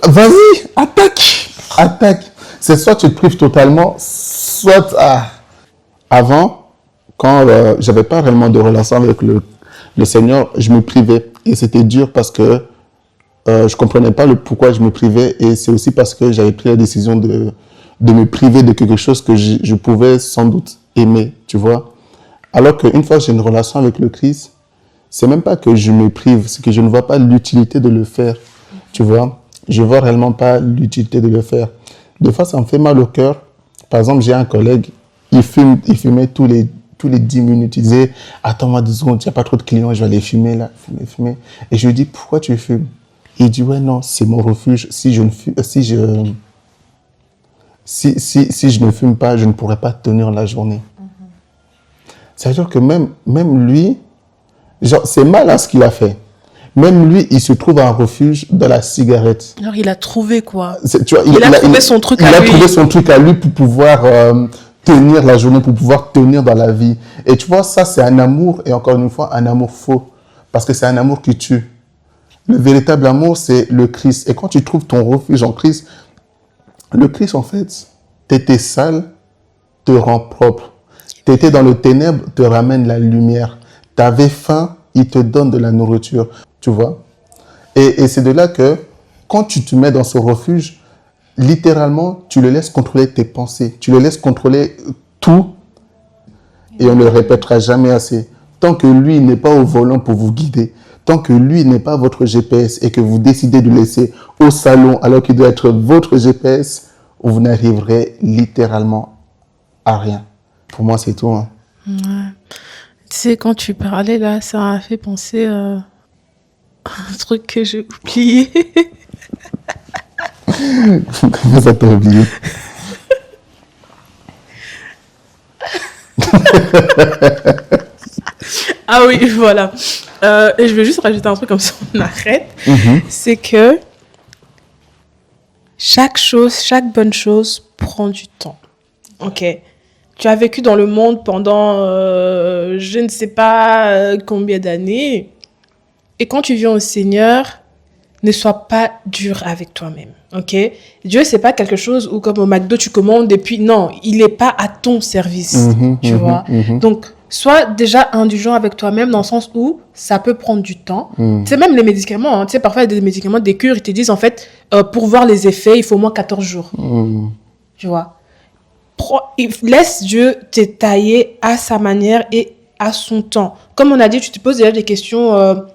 Vas-y, attaque. C'est soit tu te prives totalement, soit... Avant, quand j'avais pas réellement de relation avec le Seigneur, je me privais. Et c'était dur parce que je comprenais pas le pourquoi je me privais. Et c'est aussi parce que j'avais pris la décision de me priver de quelque chose que je pouvais sans doute aimer, tu vois. Alors qu'une fois que j'ai une relation avec le Christ, c'est même pas que je me prive, c'est que je ne vois pas l'utilité de le faire, tu vois. Je vois réellement pas l'utilité de le faire. Des fois, ça me fait mal au cœur. Par exemple, j'ai un collègue, il fumait tous les 10 minutes. Il disait, attends-moi 2 secondes, il n'y a pas trop de clients, je vais aller fumer là, fumer. Et je lui dis, pourquoi tu fumes? Il dit, ouais, non, c'est mon refuge. Si je ne fume pas, je ne pourrais pas tenir la journée. C'est-à-dire que même lui, genre, c'est mal ce qu'il a fait. Même lui, il se trouve un refuge dans la cigarette. Alors, il a trouvé quoi? Tu vois, il a trouvé son truc à lui. Il a trouvé son truc à lui pour pouvoir tenir la journée, pour pouvoir tenir dans la vie. Et tu vois, ça, c'est un amour, et encore une fois, un amour faux. Parce que c'est un amour qui tue. Le véritable amour, c'est le Christ. Et quand tu trouves ton refuge en Christ, le Christ, en fait, t'étais sale, te rend propre. T'étais dans le ténèbre, te ramène la lumière. T'avais faim, il te donne de la nourriture. Tu vois? Et c'est de là que, quand tu te mets dans ce refuge, littéralement, tu le laisses contrôler tes pensées. Tu le laisses contrôler tout. Et on ne le répétera jamais assez. Tant que lui n'est pas au volant pour vous guider, tant que lui n'est pas votre GPS et que vous décidez de le laisser au salon alors qu'il doit être votre GPS, vous n'arriverez littéralement à rien. Pour moi, c'est tout. Hein. Ouais. Tu sais, quand tu parlais là, ça m'a fait penser à un truc que j'ai oublié. Comment ça t'a oublié? Ah oui, voilà. Et je vais juste rajouter un truc comme ça, on arrête. C'est que chaque bonne chose prend du temps. Ok. Tu as vécu dans le monde pendant je ne sais pas combien d'années. Et quand tu viens au Seigneur, ne sois pas dur avec toi-même. Ok? Dieu, c'est pas quelque chose où comme au McDo, tu commandes et puis non, il n'est pas à ton service. Tu vois? Donc, sois déjà indulgent avec toi-même dans le sens où ça peut prendre du temps. Tu sais, même les médicaments, hein, tu sais, parfois il y a des médicaments, des cures, ils te disent en fait, pour voir les effets, il faut au moins 14 jours. Tu vois? Laisse Dieu te tailler à sa manière et à son temps. Comme on a dit, tu te poses déjà des questions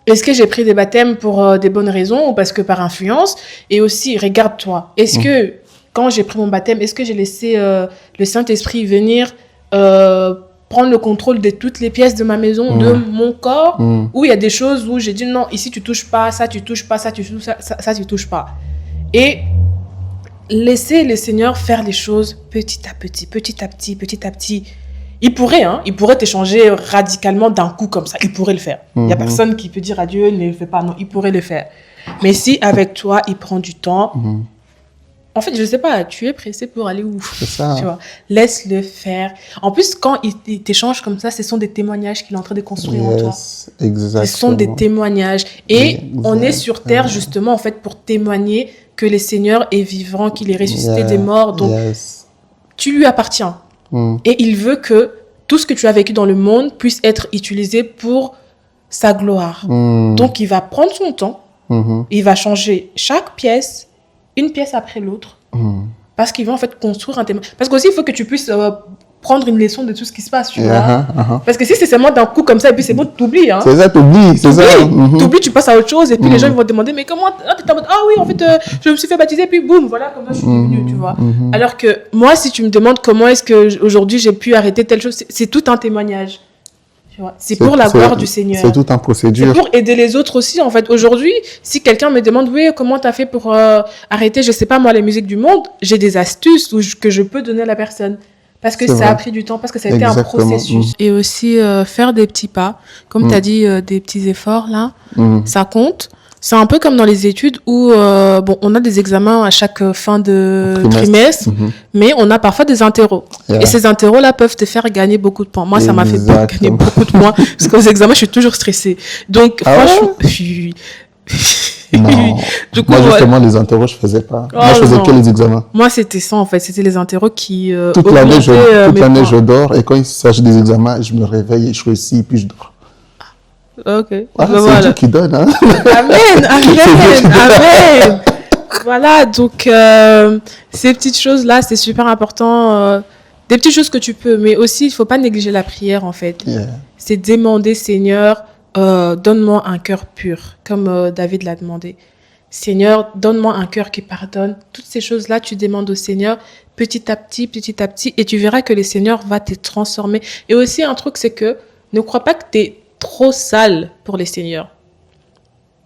Est-ce que j'ai pris des baptêmes pour des bonnes raisons ou parce que par influence? Et aussi, regarde-toi. Est-ce que, quand j'ai pris mon baptême, est-ce que j'ai laissé le Saint-Esprit venir prendre le contrôle de toutes les pièces de ma maison, de mon corps, où il y a des choses où j'ai dit non, ici tu touches pas, ça tu touches pas, ça tu touches, ça tu touches pas. Et laisser le Seigneur faire les choses petit à petit, petit à petit, petit à petit. Il pourrait t'échanger radicalement d'un coup comme ça. Il pourrait le faire. Il n'y a personne qui peut dire à Dieu, ne le fais pas. Non, il pourrait le faire. Mais si avec toi, il prend du temps, en fait, je ne sais pas, tu es pressé pour aller où? C'est ça. Tu vois, laisse-le faire. En plus, quand il t'échange comme ça, ce sont des témoignages qu'il est en train de construire en toi. Exactement. Ce sont des témoignages. Et on est sur terre justement en fait pour témoigner que le Seigneur est vivant, qu'il est ressuscité des morts. Donc, tu lui appartiens. Et il veut que tout ce que tu as vécu dans le monde puisse être utilisé pour sa gloire. Donc, il va prendre son temps. Il va changer chaque pièce, une pièce après l'autre. Parce qu'il va en fait construire un témoignage. Parce qu'aussi, il faut que tu puisses prendre une leçon de tout ce qui se passe, tu vois. Parce que si c'est seulement d'un coup comme ça, et puis c'est bon, t'oublies. Hein. C'est ça, t'oublies. T'oublies, tu passes à autre chose, et puis les gens ils vont te demander, mais comment... Ah oui, en fait, je me suis fait baptiser, puis boum, voilà comment je suis devenue, tu vois. Alors que moi, si tu me demandes comment est-ce que aujourd'hui j'ai pu arrêter telle chose, c'est tout un témoignage. Tu vois. C'est pour la gloire du Seigneur. C'est tout un procédure. C'est pour aider les autres aussi, en fait. Aujourd'hui, si quelqu'un me demande, oui, comment t'as fait pour arrêter, je sais pas moi, la musique du monde, j'ai des astuces que je peux donner à la personne. Parce que ça a pris du temps, parce que ça a été un processus. Et aussi faire des petits pas, comme tu as dit, des petits efforts, là, ça compte. C'est un peu comme dans les études où bon, on a des examens à chaque fin de trimestre, mais on a parfois des interros. Et ces interros-là peuvent te faire gagner beaucoup de points. Moi, ça m'a fait gagner beaucoup de points, parce qu'aux examens, je suis toujours stressée. Donc, franchement... Non. Du coup, moi, justement, les interros, je faisais pas. Moi, je faisais que les examens. Moi, c'était ça, en fait. C'était les interros qui toute l'année, je dors. Et quand il s'agit des examens, je me réveille et je réussis, puis je dors. Ok. C'est Dieu qui donne. Hein? Amen, amen, amen. Voilà, donc, ces petites choses-là, c'est super important. Des petites choses que tu peux. Mais aussi, il ne faut pas négliger la prière, en fait. C'est demander, Seigneur... donne-moi un cœur pur, comme David l'a demandé. Seigneur, donne-moi un cœur qui pardonne. Toutes ces choses-là, tu demandes au Seigneur petit à petit, et tu verras que le Seigneur va te transformer. Et aussi, un truc, c'est que ne crois pas que tu es trop sale pour les Seigneurs.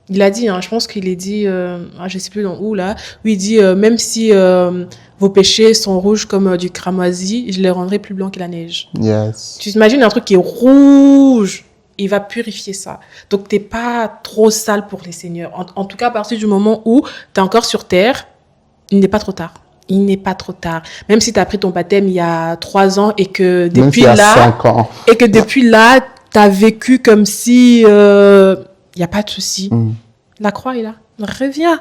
Il a dit, hein, je pense qu'il est dit, je sais plus dans où là, où il dit, même si vos péchés sont rouges comme du cramoisi, je les rendrai plus blancs que la neige. Yes. Tu t'imagines un truc qui est rouge, il va purifier ça. Donc, t'es pas trop sale pour les seigneurs. En tout cas, à partir du moment où tu es encore sur terre, il n'est pas trop tard. Il n'est pas trop tard. Même si tu as pris ton baptême il y a 3 ans et que depuis là, 5 ans. Et que depuis là, tu as vécu comme si il n'y a pas de souci. La croix est là. Reviens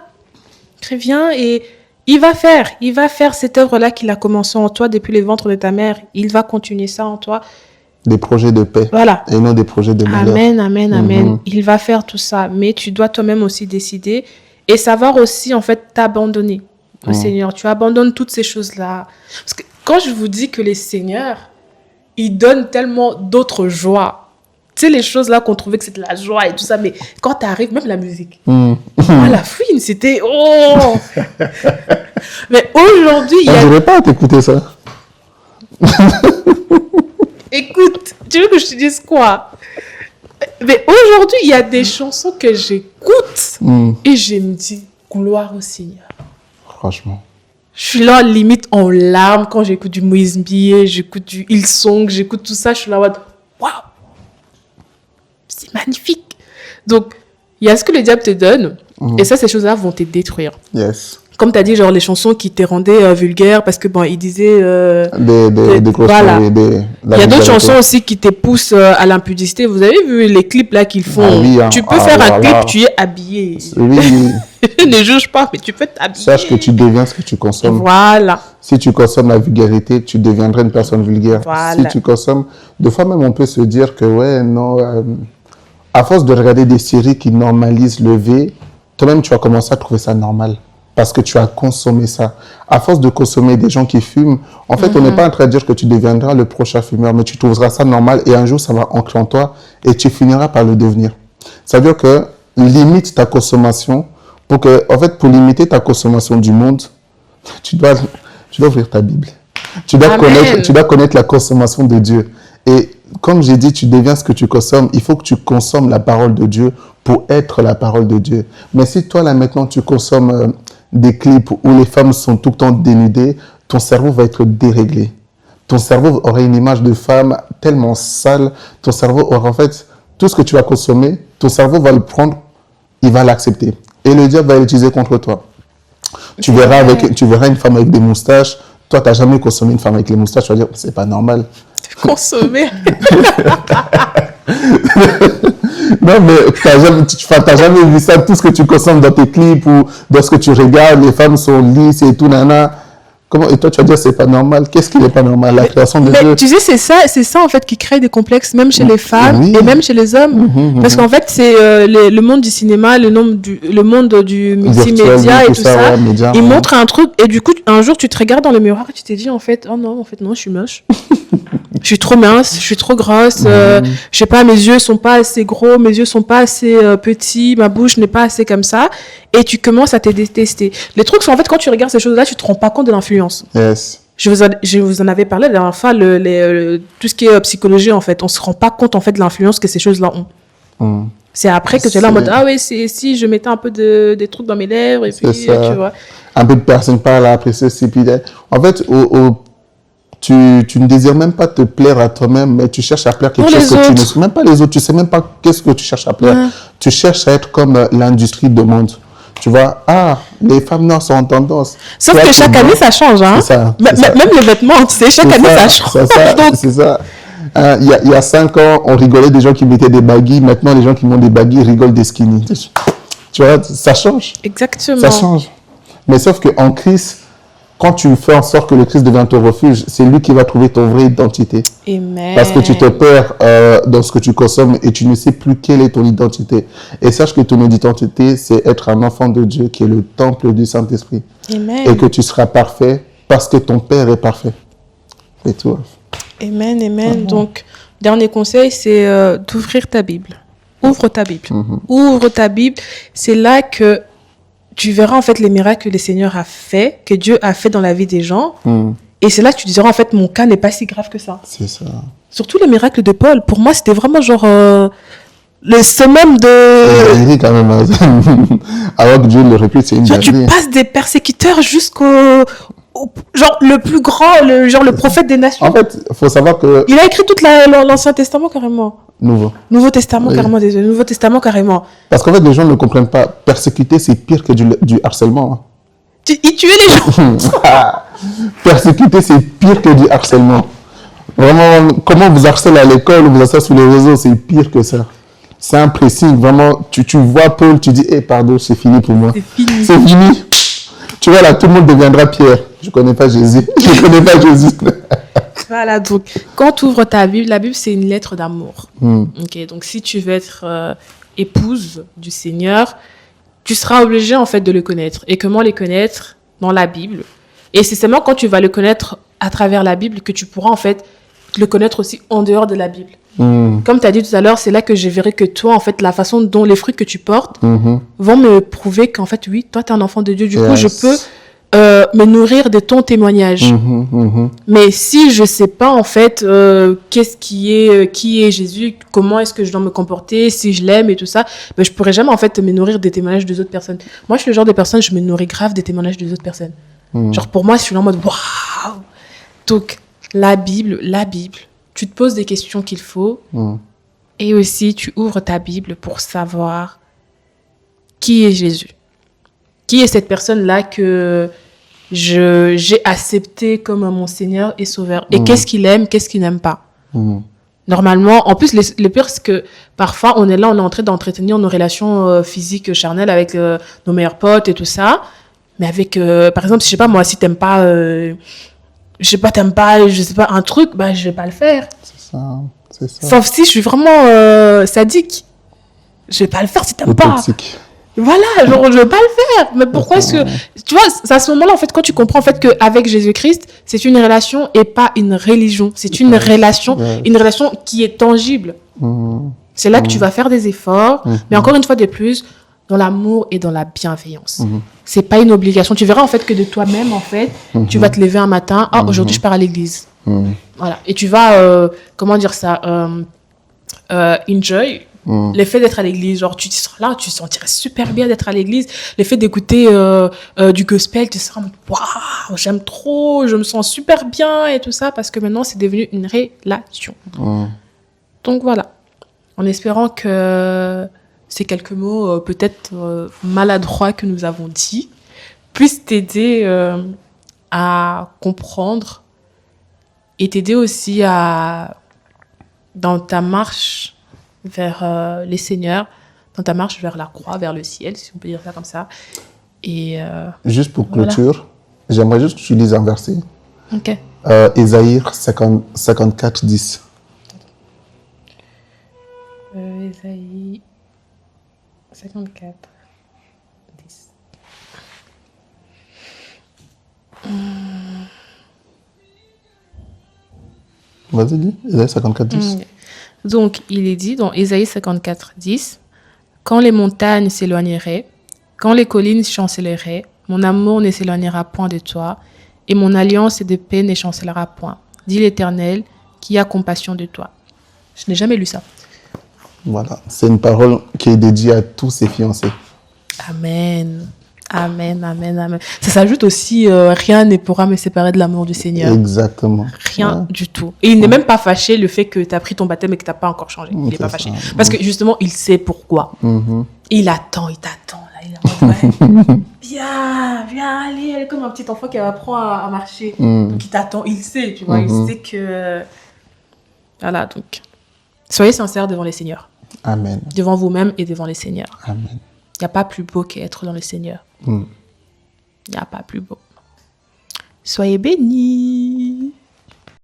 et il va faire cette œuvre-là qu'il a commencé en toi depuis le ventre de ta mère. Il va continuer ça en toi. Des projets de paix. Voilà. Et non des projets de malheur. Amen, amen, amen. Il va faire tout ça. Mais tu dois toi-même aussi décider et savoir aussi, en fait, t'abandonner au Seigneur. Tu abandonnes toutes ces choses-là. Parce que quand je vous dis que les seigneurs, ils donnent tellement d'autres joies. Tu sais, les choses là qu'on trouvait que c'était de la joie et tout ça. Mais quand tu arrives, même la musique. La fouine, c'était... Oh. Mais aujourd'hui... On ne dirait pas t'écouter ça. Écoute, tu veux que je te dise quoi? Mais aujourd'hui, il y a des chansons que j'écoute et je me dis, gloire au Seigneur. Franchement. Je suis là, limite en larmes quand j'écoute du Moïse Mbié, j'écoute du Hillsong, j'écoute tout ça, je suis là, waouh, c'est magnifique. Donc, il y a ce que le diable te donne et ça, ces choses-là vont te détruire. Yes. Comme tu as dit, genre les chansons qui te rendaient vulgaire parce que, bon, il disait... des grosses voilà. Il y a d'autres chansons aussi qui te poussent à l'impudicité. Vous avez vu les clips là qu'ils font? Tu peux faire un clip, tu es habillé. Oui. Ne juge pas, mais tu peux t'habiller. Sache que tu deviens ce que tu consommes. Voilà. Si tu consommes la vulgarité, tu deviendrais une personne vulgaire. Voilà. Si tu consommes... Des fois même, on peut se dire que, ouais, non... à force de regarder des séries qui normalisent le V, toi-même, tu vas commencer à trouver ça normal. Parce que tu as consommé ça. À force de consommer des gens qui fument, en fait, on n'est pas en train de dire que tu deviendras le prochain fumeur, mais tu trouveras ça normal et un jour, ça va ancrer en toi et tu finiras par le devenir. Ça veut dire que limite ta consommation pour limiter ta consommation du monde, tu dois ouvrir ta Bible. Tu dois connaître la consommation de Dieu. Et comme j'ai dit, tu deviens ce que tu consommes. Il faut que tu consommes la parole de Dieu pour être la parole de Dieu. Mais si toi, là, maintenant, tu consommes des clips où les femmes sont tout le temps dénudées, ton cerveau va être déréglé. Ton cerveau aura une image de femme tellement sale. Ton cerveau aura, en fait, tout ce que tu vas consommer, ton cerveau va le prendre, il va l'accepter. Et le diable va l'utiliser contre toi. Tu verras une femme avec des moustaches. Toi, tu n'as jamais consommé une femme avec les moustaches. Tu vas dire, c'est pas normal. Consommer. Non, mais t'as jamais vu ça. Tout ce que tu consommes dans tes clips ou dans ce que tu regardes, les femmes sont lisses et tout, nana. Et toi, tu vas dire, c'est pas normal. Qu'est-ce qui n'est pas normal? La création de Dieu. Tu sais, c'est ça en fait qui crée des complexes, même chez les femmes et même chez les hommes. Parce qu'en fait, c'est le monde du cinéma, le monde du multimédia et tout ça. Ils montrent un truc et du coup, un jour, tu te regardes dans le miroir et tu t'es dit, en fait, non, je suis moche. Je suis trop mince, je suis trop grosse, je sais pas, mes yeux sont pas assez gros, mes yeux sont pas assez petits, ma bouche n'est pas assez comme ça, et tu commences à te détester. Les trucs sont en fait, quand tu regardes ces choses-là, tu te rends pas compte de l'influence. Yes. Je vous en avais parlé la dernière fois, tout ce qui est psychologie en fait, on se rend pas compte en fait de l'influence que ces choses-là ont. C'est après que tu es là en mode, ah oui, si je mettais un peu des trucs dans mes lèvres, et puis tu vois. Un peu de personne par là, après ceci, puis en fait, tu ne désires même pas te plaire à toi-même, mais tu cherches à plaire quelque chose que tu ne sais même pas les autres. Tu sais même pas qu'est-ce que tu cherches à plaire. Tu cherches à être comme l'industrie demande. Tu vois, les femmes noires sont en tendance. Sauf que chaque année, ça change. Hein? C'est ça. Même les vêtements, tu sais, chaque année, ça change. C'est ça. Il y a 5 ans, on rigolait des gens qui mettaient des baggy. Maintenant, les gens qui mettent des baggy rigolent des skinny. Tu vois, ça change. Exactement. Ça change. Mais sauf qu'en Christ, quand tu fais en sorte que le Christ devient ton refuge, c'est lui qui va trouver ton vraie identité. Amen. Parce que tu te perds dans ce que tu consommes et tu ne sais plus quelle est ton identité. Et sache que ton identité, c'est être un enfant de Dieu qui est le temple du Saint-Esprit. Amen. Et que tu seras parfait parce que ton Père est parfait. C'est tout. Amen. Donc, dernier conseil, c'est d'ouvrir ta Bible. Ouvre ta Bible. Ouvre ta Bible. C'est là que tu verras en fait les miracles que le Seigneur a fait, que Dieu a fait dans la vie des gens. Et c'est là que tu diras en fait, mon cas n'est pas si grave que ça. C'est ça. Surtout les miracles de Paul. Pour moi, c'était vraiment genre le summum de... Il dit quand même, alors que Dieu le répète, c'est une tu passes des persécuteurs jusqu'au... genre le plus grand, le prophète des nations. En fait, il faut savoir que... Il a écrit tout l'Ancien Testament carrément. Nouveau Testament carrément, désolé. Nouveau Testament carrément. Parce qu'en fait, les gens ne comprennent pas. Persécuter, c'est pire que du harcèlement. Il tuait les gens. Persécuter, c'est pire que du harcèlement. Vraiment, comment vous harcelez à l'école ou vous harcelez sur les réseaux, c'est pire que ça. C'est un pressing, vraiment. Tu vois Paul, tu dis, pardon, c'est fini pour moi. C'est fini. Tu vois, là, tout le monde deviendra Pierre. Je ne connais pas Jésus. Voilà, donc, quand tu ouvres ta Bible, la Bible, c'est une lettre d'amour. Okay, donc, si tu veux être épouse du Seigneur, tu seras obligé, en fait, de le connaître. Et comment le connaître? Dans la Bible. Et c'est seulement quand tu vas le connaître à travers la Bible que tu pourras, en fait, le connaître aussi en dehors de la Bible. Comme tu as dit tout à l'heure, c'est là que je verrai que toi, en fait, la façon dont les fruits que tu portes vont me prouver qu'en fait, oui, toi, tu es un enfant de Dieu. Du coup, je peux me nourrir de ton témoignage. Mais si je sais pas, en fait, qui est Jésus, comment est-ce que je dois me comporter, si je l'aime et tout ça, ben, je pourrais jamais, en fait, me nourrir des témoignages des autres personnes. Moi, je suis le genre de personne, je me nourris grave des témoignages des autres personnes. Genre, pour moi, je suis là en mode, waouh! Donc, la Bible, tu te poses des questions qu'il faut, et aussi, tu ouvres ta Bible pour savoir qui est Jésus. Qui est cette personne-là que j'ai accepté comme mon Seigneur et Sauveur? Et qu'est-ce qu'il aime, qu'est-ce qu'il n'aime pas? Normalement, en plus, le pire, c'est que parfois, on est en train d'entretenir nos relations physiques, charnelles avec nos meilleurs potes et tout ça. Mais avec, par exemple, je sais pas, moi, si t'aimes pas, un truc, bah, je vais pas le faire. C'est ça. Sauf si je suis vraiment sadique. Je vais pas le faire si t'aimes pas. Toxique. Voilà, genre, je veux pas le faire. Mais pourquoi est-ce que... Tu vois, c'est à ce moment-là, en fait, quand tu comprends, en fait, qu'avec Jésus-Christ, c'est une relation et pas une religion. C'est une relation qui est tangible. C'est là que tu vas faire des efforts, mais encore une fois de plus, dans l'amour et dans la bienveillance. C'est pas une obligation. Tu verras en fait que de toi-même, en fait, tu vas te lever un matin, aujourd'hui je pars à l'église. Voilà. Et tu vas, comment dire ça, enjoy l'effet d'être à l'église. Genre, tu seras là, tu te sentirais super bien d'être à l'église. L'effet d'écouter du gospel, tu seras, waouh, j'aime trop, je me sens super bien et tout ça, parce que maintenant, c'est devenu une relation. Donc voilà. En espérant que ces quelques mots, peut-être maladroits que nous avons dit, puissent t'aider à comprendre et t'aider aussi dans ta marche vers les seigneurs, dans ta marche vers la croix, vers le ciel, si on peut dire ça comme ça. Et juste pour clôture, j'aimerais juste que tu lises un verset. Ok. Ésaïe 54, 10. Ésaïe 54, 10. Vas-y, dis. Ésaïe 54, 10. Donc, il est dit dans Ésaïe 54, 10, « Quand les montagnes s'éloigneraient, quand les collines chancelleraient, mon amour ne s'éloignera point de toi, et mon alliance de paix ne chancellera point. Dit l'Éternel, qui a compassion de toi. » Je n'ai jamais lu ça. Voilà, c'est une parole qui est dédiée à tous ces fiancés. Amen. Amen, amen, amen. Ça s'ajoute aussi, rien ne pourra me séparer de l'amour du Seigneur. Exactement. Rien du tout. Et il n'est même pas fâché le fait que tu as pris ton baptême et que tu n'as pas encore changé. Il n'est pas fâché. Parce que justement, il sait pourquoi. Il attend, il t'attend. Là. Il est en mode, ouais, viens, allez, comme un petit enfant qui apprend à marcher. Donc il t'attend, il sait, tu vois. Il sait que... Voilà, donc... Soyez sincères devant les seigneurs. Amen. Devant vous-même et devant les seigneurs. Amen. Il n'y a pas plus beau qu'être dans le Seigneur. Il n'y a pas plus beau. Soyez bénis.